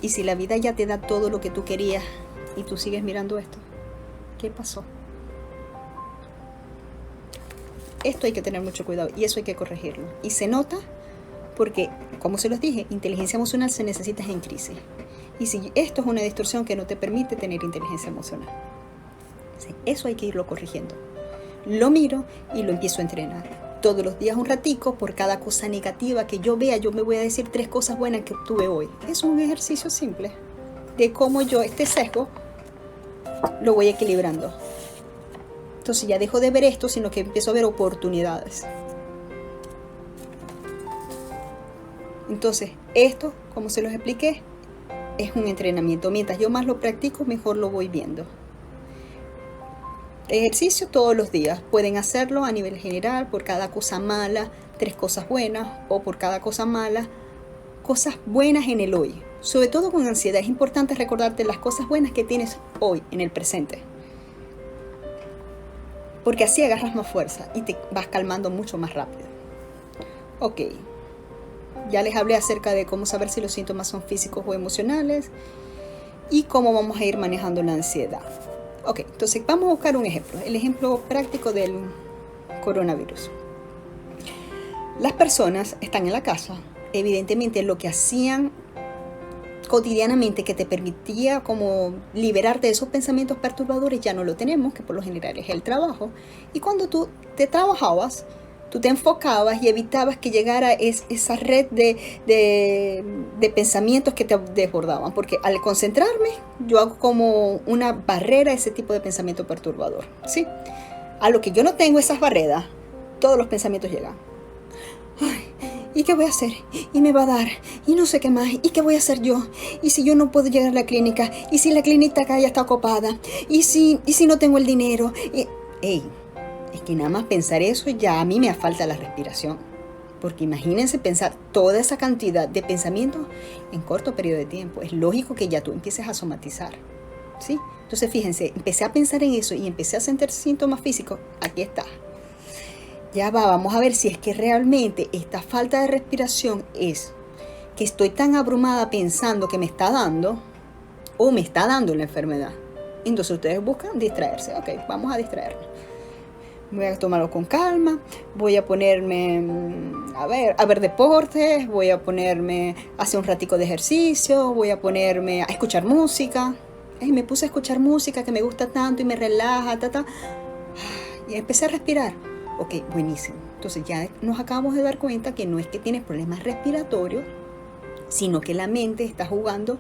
¿y si la vida ya te da todo lo que tú querías y tú sigues mirando esto? ¿Qué pasó? Esto hay que tener mucho cuidado y eso hay que corregirlo. Y se nota porque, como se los dije, inteligencia emocional se necesita en crisis. Y si esto es una distorsión que no te permite tener inteligencia emocional, sí, eso hay que irlo corrigiendo. Lo miro y lo empiezo a entrenar. Todos los días un ratico, por cada cosa negativa que yo vea, yo me voy a decir 3 cosas buenas que obtuve hoy. Es un ejercicio simple de cómo yo este sesgo lo voy equilibrando. Entonces ya dejo de ver esto, sino que empiezo a ver oportunidades. Entonces esto, como se los expliqué, es un entrenamiento. Mientras yo más lo practico, mejor lo voy viendo. Ejercicio todos los días. Pueden hacerlo a nivel general, por cada cosa mala, 3 cosas buenas, o por cada cosa mala, cosas buenas en el hoy. Sobre todo con ansiedad, es importante recordarte las cosas buenas que tienes hoy, en el presente. Porque así agarras más fuerza y te vas calmando mucho más rápido. Ok, ya les hablé acerca de cómo saber si los síntomas son físicos o emocionales y cómo vamos a ir manejando la ansiedad. Ok, entonces vamos a buscar un ejemplo, el ejemplo práctico del coronavirus. Las personas están en la casa, evidentemente lo que hacían cotidianamente que te permitía como liberarte de esos pensamientos perturbadores ya no lo tenemos, que por lo general es el trabajo. Y cuando tú te trabajabas, tú te enfocabas y evitabas que llegara esa red de pensamientos que te desbordaban, porque al concentrarme yo hago como una barrera a ese tipo de pensamiento perturbador, ¿sí? A lo que yo no tengo esas barreras, todos los pensamientos llegan. Ay, ¿y qué voy a hacer? Y me va a dar, y no sé qué más, ¿y qué voy a hacer yo? ¿Y si yo no puedo llegar a la clínica? ¿Y si la clínica acá ya está ocupada? ¿Y si no tengo el dinero? Ey, es que nada más pensar eso ya a mí me falta la respiración. Porque imagínense pensar toda esa cantidad de pensamientos en corto periodo de tiempo. Es lógico que ya tú empieces a somatizar, ¿sí? Entonces fíjense, empecé a pensar en eso y empecé a sentir síntomas físicos. Aquí está. Ya va, vamos a ver si es que realmente esta falta de respiración es que estoy tan abrumada pensando que me está dando o me está dando la enfermedad. Entonces ustedes buscan distraerse. Ok, vamos a distraernos. Voy a tomarlo con calma, voy a ponerme a ver deportes, voy a ponerme a hacer un ratico de ejercicio, voy a ponerme a escuchar música. Me puse a escuchar música que me gusta tanto y me relaja, y empecé a respirar. Ok, buenísimo. Entonces ya nos acabamos de dar cuenta que no es que tienes problemas respiratorios, sino que la mente está jugando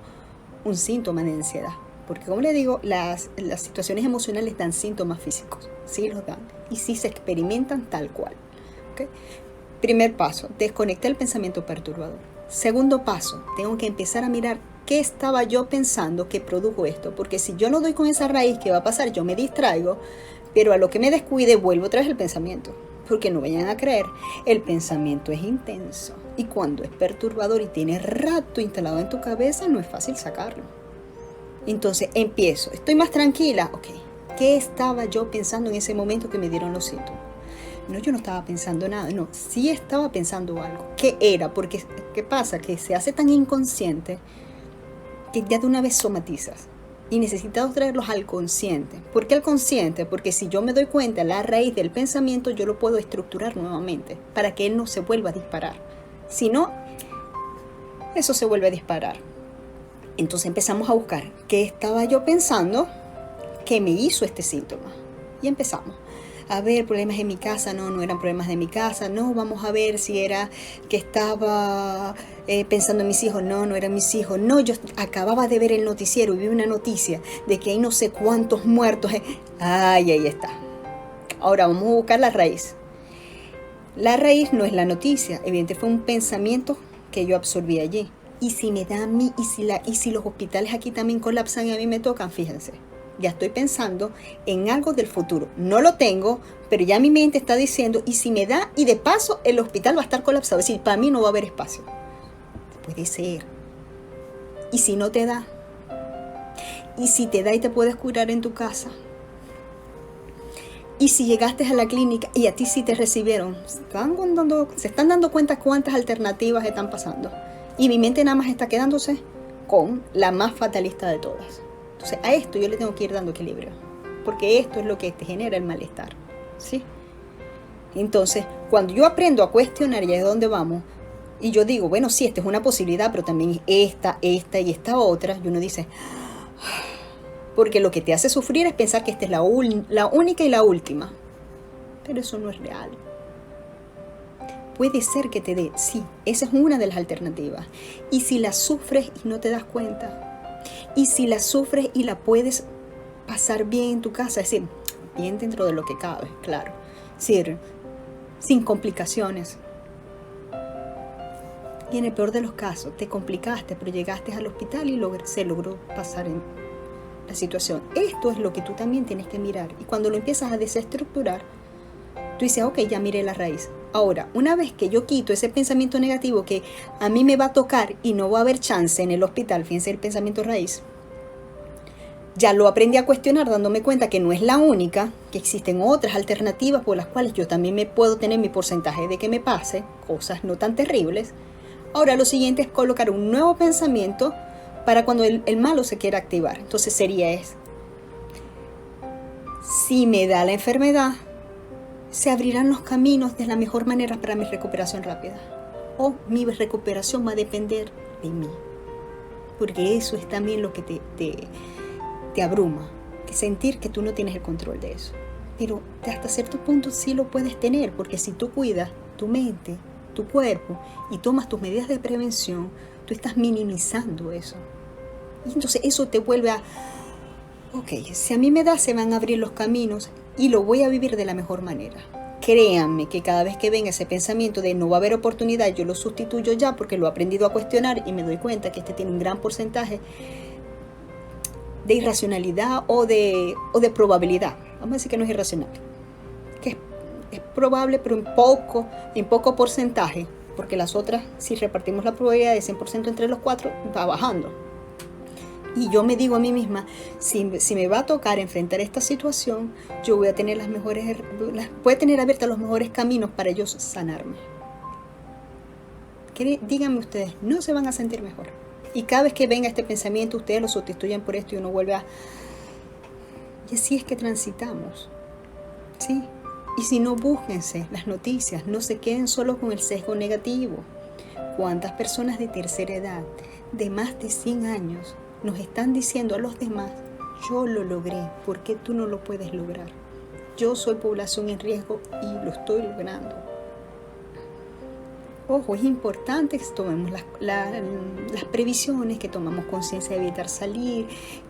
un síntoma de ansiedad. Porque como les digo, las situaciones emocionales dan síntomas físicos, sí los dan, y sí se experimentan tal cual. ¿Okay? Primer paso, desconecta el pensamiento perturbador. Segundo paso, tengo que empezar a mirar qué estaba yo pensando que produjo esto, porque si yo no doy con esa raíz, ¿qué va a pasar? Yo me distraigo, pero a lo que me descuide vuelvo otra vez el pensamiento. Porque no vayan a creer, el pensamiento es intenso, y cuando es perturbador y tiene rato instalado en tu cabeza, no es fácil sacarlo. Entonces empiezo, estoy más tranquila, ok, ¿qué estaba yo pensando en ese momento que me dieron los síntomas? No, yo no estaba pensando nada, no, sí estaba pensando algo. ¿Qué era? Porque, ¿qué pasa? Que se hace tan inconsciente que ya de una vez somatizas y necesitas traerlos al consciente. ¿Por qué al consciente? Porque si yo me doy cuenta la raíz del pensamiento, yo lo puedo estructurar nuevamente para que él no se vuelva a disparar. Si no, eso se vuelve a disparar. Entonces empezamos a buscar qué estaba yo pensando que me hizo este síntoma. Y empezamos. A ver, problemas en mi casa, no eran problemas de mi casa, no, vamos a ver si era que estaba pensando en mis hijos, no eran mis hijos, no, yo acababa de ver el noticiero y vi una noticia de que hay no sé cuántos muertos. Ay, ahí está. Ahora vamos a buscar la raíz. La raíz no es la noticia, evidentemente fue un pensamiento que yo absorbí allí. Y si me da a mí, y si los hospitales aquí también colapsan y a mí me tocan, fíjense, ya estoy pensando en algo del futuro. No lo tengo, pero ya mi mente está diciendo, y si me da, y de paso el hospital va a estar colapsado, es decir, para mí no va a haber espacio. Puede ser. ¿Y si no te da? ¿Y si te da y te puedes curar en tu casa? ¿Y si llegaste a la clínica y a ti sí te recibieron? Se están dando cuenta cuántas alternativas están pasando. Y mi mente nada más está quedándose con la más fatalista de todas. Entonces a esto yo le tengo que ir dando equilibrio. Porque esto es lo que te genera el malestar. ¿Sí? Entonces, cuando yo aprendo a cuestionar y a dónde vamos, y yo digo, bueno, sí, esta es una posibilidad, pero también esta y esta otra, y uno dice, porque lo que te hace sufrir es pensar que esta es la única y la última. Pero eso no es real. Puede ser que te dé, sí, esa es una de las alternativas. Y si la sufres y no te das cuenta, y si la sufres y la puedes pasar bien en tu casa, es decir, bien dentro de lo que cabe, claro, es decir, sin complicaciones. Y en el peor de los casos, te complicaste, pero llegaste al hospital y se logró pasar en la situación. Esto es lo que tú también tienes que mirar. Y cuando lo empiezas a desestructurar, tú dices, ok, ya miré la raíz. Ahora, una vez que yo quito ese pensamiento negativo que a mí me va a tocar y no va a haber chance en el hospital, fíjense el pensamiento raíz, ya lo aprendí a cuestionar dándome cuenta que no es la única, que existen otras alternativas por las cuales yo también me puedo tener mi porcentaje de que me pase, cosas no tan terribles. Ahora lo siguiente es colocar un nuevo pensamiento para cuando el malo se quiera activar. Entonces sería si me da la enfermedad, se abrirán los caminos de la mejor manera para mi recuperación rápida. O mi recuperación va a depender de mí. Porque eso es también lo que te abruma. Que sentir que tú no tienes el control de eso. Pero hasta cierto punto sí lo puedes tener. Porque si tú cuidas tu mente, tu cuerpo y tomas tus medidas de prevención, tú estás minimizando eso. Y entonces eso te vuelve a, ok, si a mí me da, se van a abrir los caminos y lo voy a vivir de la mejor manera. Créanme que cada vez que venga ese pensamiento de no va a haber oportunidad, yo lo sustituyo ya porque lo he aprendido a cuestionar y me doy cuenta que este tiene un gran porcentaje de irracionalidad o de probabilidad. Vamos a decir que no es irracional, que es probable, pero en poco porcentaje, porque las otras, si repartimos la probabilidad de 100% entre los 4, va bajando. Y yo me digo a mí misma, si me va a tocar enfrentar esta situación, yo voy a tener voy a tener abiertos los mejores caminos para ellos sanarme. Díganme ustedes, no se van a sentir mejor. Y cada vez que venga este pensamiento, ustedes lo sustituyen por esto y uno vuelve a... Y así es que transitamos, ¿sí? Y si no, búsquense las noticias, no se queden solo con el sesgo negativo. ¿Cuántas personas de tercera edad, de más de 100 años, nos están diciendo a los demás, yo lo logré, ¿por qué tú no lo puedes lograr? Yo soy población en riesgo y lo estoy logrando. Ojo, es importante que tomemos las previsiones, que tomamos conciencia de evitar salir,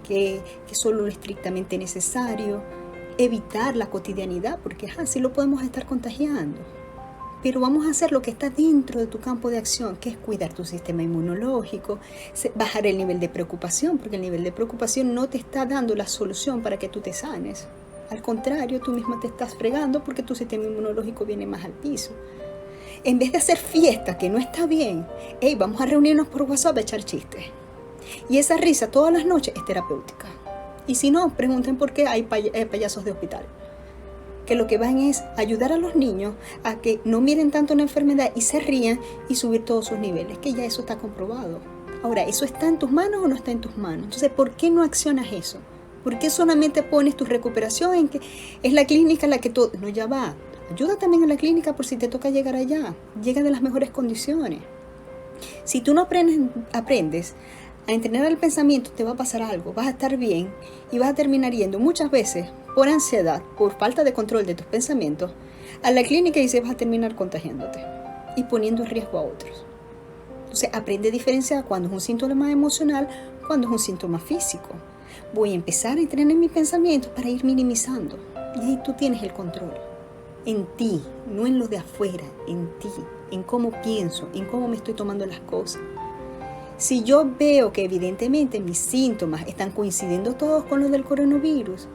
que solo lo estrictamente necesario, evitar la cotidianidad, porque así lo podemos estar contagiando. Pero vamos a hacer lo que está dentro de tu campo de acción, que es cuidar tu sistema inmunológico, bajar el nivel de preocupación, porque el nivel de preocupación no te está dando la solución para que tú te sanes. Al contrario, tú misma te estás fregando porque tu sistema inmunológico viene más al piso. En vez de hacer fiesta, que no está bien, vamos a reunirnos por WhatsApp a echar chistes. Y esa risa todas las noches es terapéutica. Y si no, pregunten por qué hay payasos de hospital. Que lo que van es ayudar a los niños a que no miren tanto la enfermedad y se rían y subir todos sus niveles, que ya eso está comprobado. Ahora, ¿eso está en tus manos o no está en tus manos? Entonces, ¿por qué no accionas eso? ¿Por qué solamente pones tu recuperación en que es la clínica la que todo? No, ya va. Ayuda también a la clínica por si te toca llegar allá. Llega de las mejores condiciones. Si tú no aprendes a entrenar el pensamiento, te va a pasar algo. Vas a estar bien y vas a terminar yendo muchas veces por ansiedad, por falta de control de tus pensamientos, a la clínica y se vas a terminar contagiándote y poniendo en riesgo a otros. Entonces aprende a diferenciar cuando es un síntoma emocional, cuando es un síntoma físico. Voy a empezar a entrenar mis pensamientos para ir minimizando y ahí tú tienes el control. en ti, no en lo de afuera, en ti, en cómo pienso, en cómo me estoy tomando las cosas. Si yo veo que evidentemente mis síntomas están coincidiendo todos con los del coronavirus,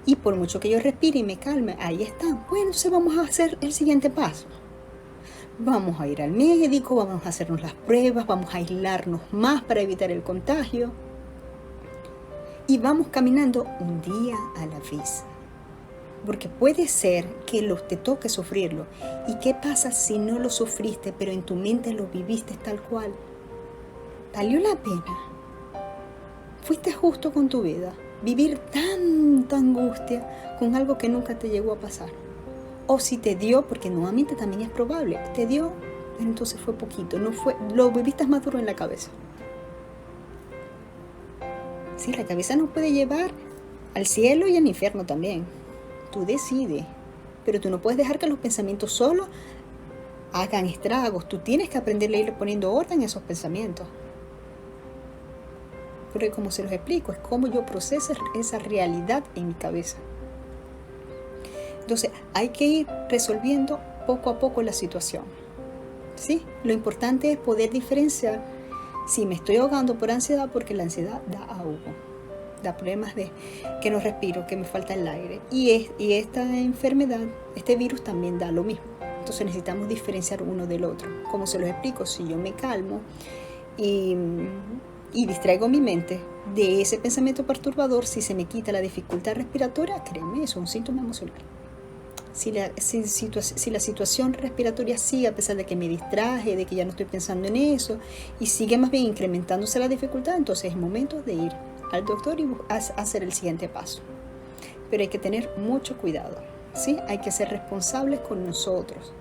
y por mucho que yo respire y me calme, ahí están. Bueno, entonces vamos a hacer el siguiente paso. Vamos a ir al médico, vamos a hacernos las pruebas, vamos a aislarnos más para evitar el contagio. Y vamos caminando un día a la vez. Porque puede ser que te toque sufrirlo. ¿Y qué pasa si no lo sufriste, pero en tu mente lo viviste tal cual? ¿Valió la pena? ¿Fuiste justo con tu vida? Vivir tanta angustia con algo que nunca te llegó a pasar. O si te dio, porque nuevamente también es probable, te dio, pero entonces fue poquito, no fue, lo viviste más duro en la cabeza. Sí, la cabeza nos puede llevar al cielo y al infierno también. Tú decides, pero tú no puedes dejar que los pensamientos solos hagan estragos. Tú tienes que aprender a ir poniendo orden a esos pensamientos. Porque como se los explico, es como yo proceso esa realidad en mi cabeza. Entonces, hay que ir resolviendo poco a poco la situación. ¿Sí? Lo importante es poder diferenciar si me estoy ahogando por ansiedad, porque la ansiedad da ahogo, da problemas de que no respiro, que me falta el aire. Y esta enfermedad, este virus también da lo mismo. Entonces necesitamos diferenciar uno del otro. Como se los explico, si yo me calmo y distraigo mi mente de ese pensamiento perturbador, si se me quita la dificultad respiratoria, créanme, eso es un síntoma emocional. Si la situación respiratoria sigue, a pesar de que me distraje, de que ya no estoy pensando en eso, y sigue más bien incrementándose la dificultad, entonces es momento de ir al doctor y hacer el siguiente paso. Pero hay que tener mucho cuidado, ¿sí? Hay que ser responsables con nosotros,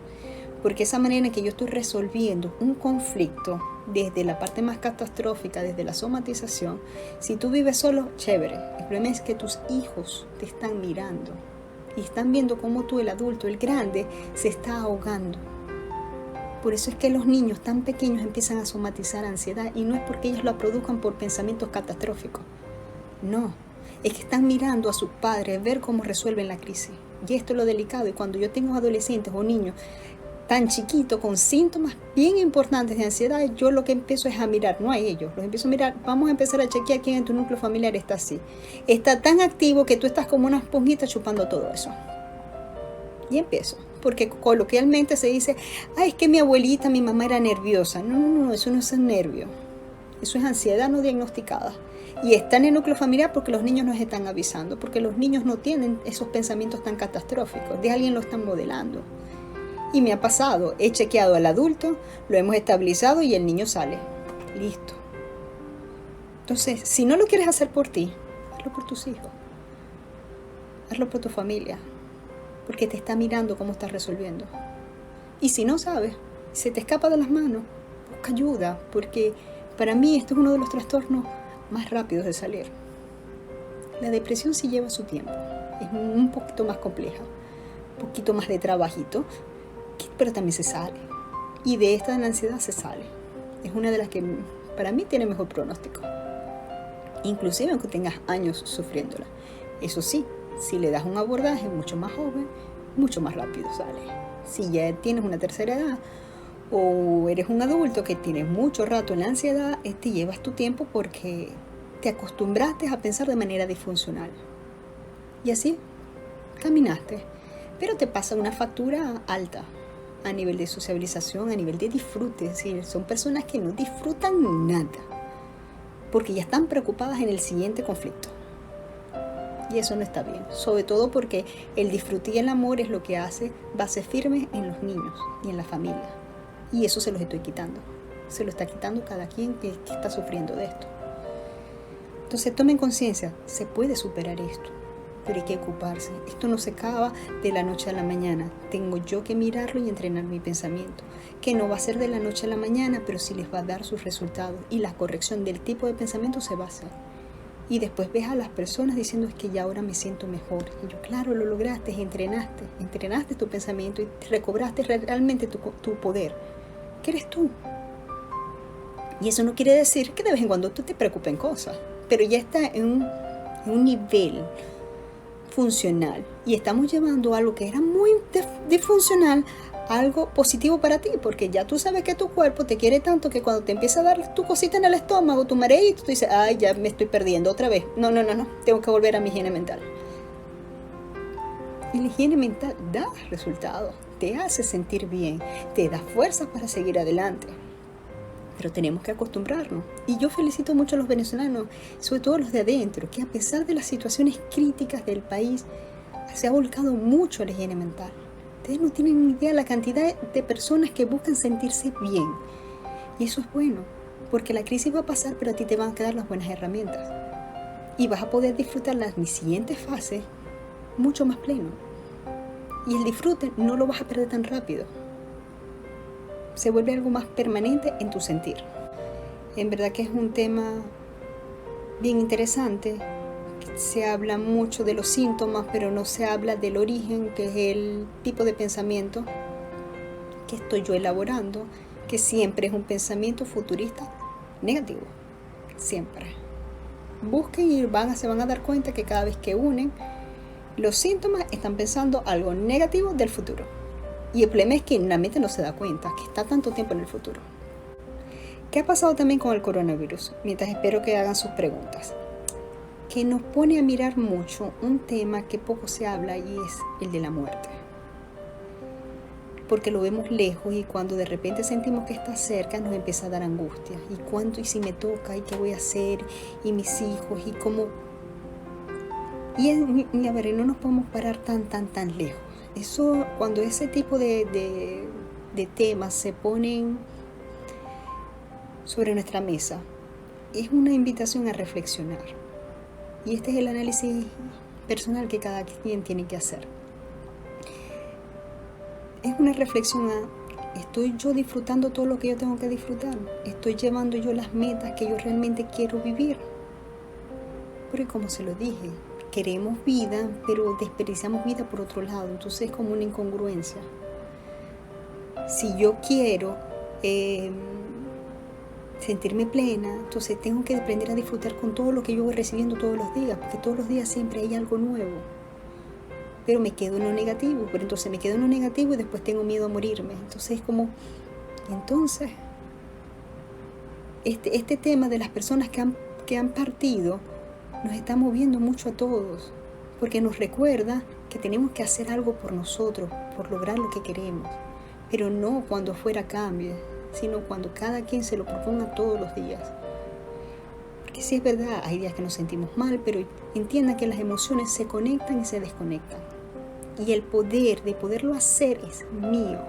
porque esa manera en que yo estoy resolviendo un conflicto desde la parte más catastrófica, desde la somatización, si tú vives solo, chévere. El problema es que tus hijos te están mirando y están viendo cómo tú, el adulto, el grande, se está ahogando. Por eso es que los niños tan pequeños empiezan a somatizar ansiedad, y no es porque ellos la produzcan por pensamientos catastróficos. No, es que están mirando a sus padres, ver cómo resuelven la crisis. Y esto es lo delicado. Y cuando yo tengo adolescentes o niños tan chiquitos con síntomas bien importantes de ansiedad, yo lo que empiezo es a mirar, no a ellos, los empiezo a mirar. Vamos a empezar a chequear quién en tu núcleo familiar está así. Está tan activo que tú estás como una esponjita chupando todo eso. Y empiezo, porque coloquialmente se dice, ay, es que mi abuelita, mi mamá era nerviosa. No, eso no es nervio. Eso es ansiedad no diagnosticada. Y está en el núcleo familiar porque los niños nos están avisando, porque los niños no tienen esos pensamientos tan catastróficos, de alguien lo están modelando. Y me ha pasado, he chequeado al adulto, lo hemos estabilizado y el niño sale. Listo. Entonces, si no lo quieres hacer por ti, hazlo por tus hijos. Hazlo por tu familia, porque te está mirando cómo estás resolviendo. Y si no sabes, se te escapa de las manos, busca ayuda, porque para mí esto es uno de los trastornos más rápidos de salir. La depresión sí lleva su tiempo, es un poquito más compleja, un poquito más de trabajito, pero también se sale. Y de esta de la ansiedad se sale. Es una de las que para mí tiene mejor pronóstico, inclusive aunque tengas años sufriéndola. Eso sí, si le das un abordaje mucho más joven, mucho más rápido sale. Si ya tienes una tercera edad o eres un adulto que tienes mucho rato en la ansiedad, te llevas tu tiempo porque te acostumbraste a pensar de manera disfuncional. Y así caminaste. Pero te pasa una factura alta a nivel de sociabilización, a nivel de disfrute. Es decir, son personas que no disfrutan nada porque ya están preocupadas en el siguiente conflicto. Y eso no está bien, sobre todo porque el disfrute y el amor es lo que hace bases firmes en los niños y en la familia. Y eso se los estoy quitando. Se lo está quitando cada quien que está sufriendo de esto. Entonces tomen conciencia, se puede superar esto, pero hay que ocuparse. Esto no se acaba de la noche a la mañana. Tengo yo que mirarlo y entrenar mi pensamiento, que no va a ser de la noche a la mañana, pero sí les va a dar sus resultados. Y la corrección del tipo de pensamiento se va a hacer. Y después ves a las personas diciendo, es que ya ahora me siento mejor. Y yo, claro, lo lograste, entrenaste tu pensamiento y recobraste realmente tu poder, que eres tú. Y eso no quiere decir que de vez en cuando tú te preocupes en cosas, pero ya está en un nivel funcional y estamos llevando algo que era disfuncional algo positivo para ti, porque ya tú sabes que tu cuerpo te quiere tanto que cuando te empieza a dar tu cosita en el estómago, tu mareito, tú dices, ay, ya me estoy perdiendo otra vez. No, tengo que volver a mi higiene mental. Y la higiene mental da resultados, te hace sentir bien, te da fuerza para seguir adelante. Pero tenemos que acostumbrarnos. Y yo felicito mucho a los venezolanos, sobre todo los de adentro, que a pesar de las situaciones críticas del país, se ha volcado mucho a la higiene mental. Ustedes no tienen ni idea la cantidad de personas que buscan sentirse bien. Y eso es bueno, porque la crisis va a pasar, pero a ti te van a quedar las buenas herramientas. Y vas a poder disfrutar la siguiente fase mucho más pleno. Y el disfrute no lo vas a perder tan rápido. Se vuelve algo más permanente en tu sentir. En verdad que es un tema bien interesante. Se habla mucho de los síntomas, pero no se habla del origen, que es el tipo de pensamiento que estoy yo elaborando, que siempre es un pensamiento futurista negativo. Siempre. Busquen y se van a dar cuenta que cada vez que unen los síntomas están pensando algo negativo del futuro. Y el problema es que la mente no se da cuenta que está tanto tiempo en el futuro. ¿Qué ha pasado también con el coronavirus? Mientras espero que hagan sus preguntas. Que nos pone a mirar mucho un tema que poco se habla, y es el de la muerte. Porque lo vemos lejos, y cuando de repente sentimos que está cerca nos empieza a dar angustia. ¿Y cuánto? ¿Y si me toca? ¿Y qué voy a hacer? ¿Y mis hijos? ¿Y cómo? Y a ver, no nos podemos parar tan lejos. Eso, cuando ese tipo de temas se ponen sobre nuestra mesa, es una invitación a reflexionar. Y este es el análisis personal que cada quien tiene que hacer. Es una reflexión a, ¿estoy yo disfrutando todo lo que yo tengo que disfrutar? ¿Estoy llevando yo las metas que yo realmente quiero vivir? Porque como se lo dije, queremos vida, pero desperdiciamos vida por otro lado. Entonces es como una incongruencia. Si yo quiero sentirme plena, entonces tengo que aprender a disfrutar con todo lo que yo voy recibiendo todos los días, porque todos los días siempre hay algo nuevo. Pero me quedo en lo negativo, y después tengo miedo a morirme. Entonces es como, entonces, este tema de las personas que han partido nos está moviendo mucho a todos, porque nos recuerda que tenemos que hacer algo por nosotros, por lograr lo que queremos, pero no cuando afuera cambie, sino cuando cada quien se lo proponga todos los días. Porque sí es verdad, hay días que nos sentimos mal, pero entiendan que las emociones se conectan y se desconectan. Y el poder de poderlo hacer es mío.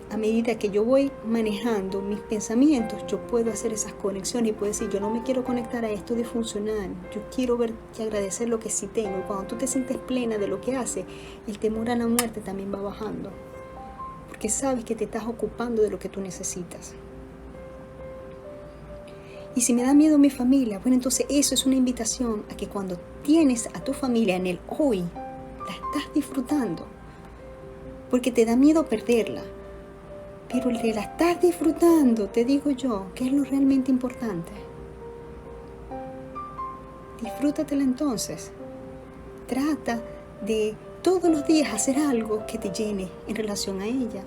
A medida que yo voy manejando mis pensamientos, yo puedo hacer esas conexiones y puedo decir, yo no me quiero conectar a esto disfuncional, yo quiero ver y agradecer lo que sí tengo. Y cuando tú te sientes plena de lo que haces, el temor a la muerte también va bajando. Porque sabes que te estás ocupando de lo que tú necesitas. Y si me da miedo mi familia, bueno, entonces eso es una invitación a que cuando tienes a tu familia en el hoy, la estás disfrutando. Porque te da miedo perderla. Pero el que la estás disfrutando, te digo yo, que es lo realmente importante. Disfrútatela entonces. Trata de todos los días hacer algo que te llene en relación a ella.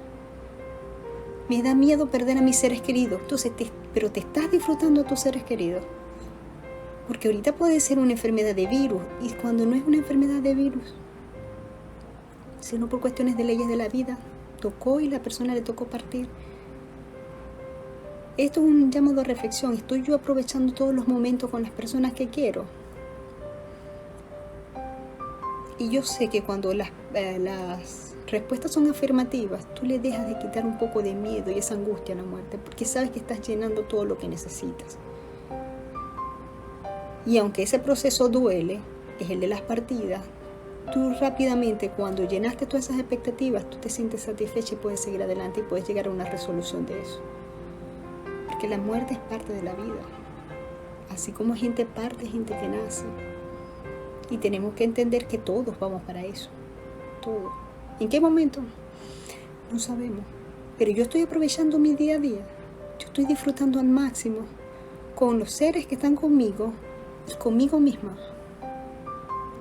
Me da miedo perder a mis seres queridos. Entonces, pero te estás disfrutando a tus seres queridos. Porque ahorita puede ser una enfermedad de virus. Y cuando no es una enfermedad de virus, sino por cuestiones de leyes de la vida, tocó y la persona le tocó partir. Esto es un llamado a reflexión. ¿Estoy yo aprovechando todos los momentos con las personas que quiero? Y yo sé que cuando las respuestas son afirmativas, tú le dejas de quitar un poco de miedo y esa angustia a la muerte, porque sabes que estás llenando todo lo que necesitas. Y aunque ese proceso duele, es el de las partidas, tú rápidamente, cuando llenaste todas esas expectativas, tú te sientes satisfecha y puedes seguir adelante y puedes llegar a una resolución de eso. Porque la muerte es parte de la vida. Así como gente parte, gente que nace. Y tenemos que entender que todos vamos para eso. Todos. ¿En qué momento? No sabemos. Pero yo estoy aprovechando mi día a día. Yo estoy disfrutando al máximo con los seres que están conmigo y conmigo misma.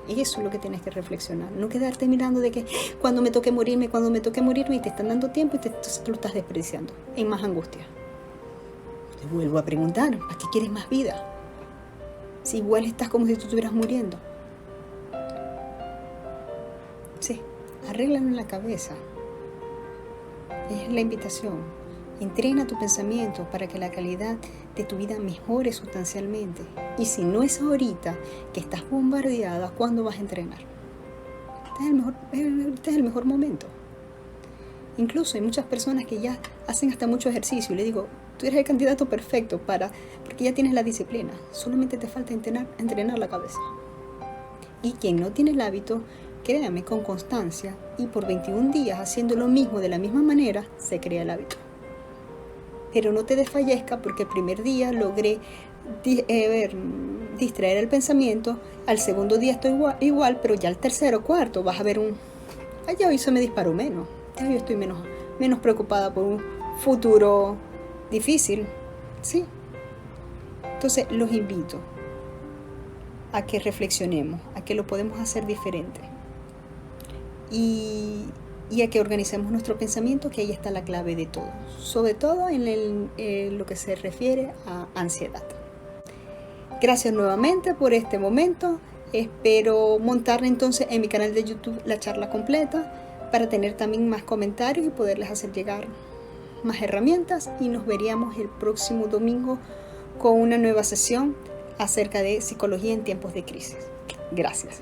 Y eso es lo que tienes que reflexionar. No quedarte mirando de que cuando me toque morirme, y te están dando tiempo y entonces tú lo estás desperdiciando en más angustia. Te vuelvo a preguntar, ¿para qué quieres más vida? Si igual estás como si tú estuvieras muriendo. Sí, arréglalo en la cabeza. Es la invitación. Entrena tu pensamiento para que la calidad de tu vida mejore sustancialmente. Y si no es ahorita que estás bombardeada, ¿cuándo vas a entrenar? Este es el mejor momento. Incluso hay muchas personas que ya hacen hasta mucho ejercicio. Y le digo, tú eres el candidato perfecto porque ya tienes la disciplina. Solamente te falta entrenar la cabeza. Y quien no tiene el hábito, créame, con constancia y por 21 días haciendo lo mismo de la misma manera, se crea el hábito. Pero no te desfallezca porque el primer día logré distraer el pensamiento, al segundo día estoy igual, pero ya al tercero o cuarto vas a ver ya hoy se me disparó menos, ya yo estoy menos preocupada por un futuro difícil, ¿sí? Entonces los invito a que reflexionemos, a que lo podemos hacer diferente y a que organicemos nuestro pensamiento, que ahí está la clave de todo, sobre todo en lo que se refiere a ansiedad. Gracias nuevamente por este momento. Espero montar entonces en mi canal de YouTube la charla completa para tener también más comentarios y poderles hacer llegar más herramientas, y nos veríamos el próximo domingo con una nueva sesión acerca de psicología en tiempos de crisis. Gracias.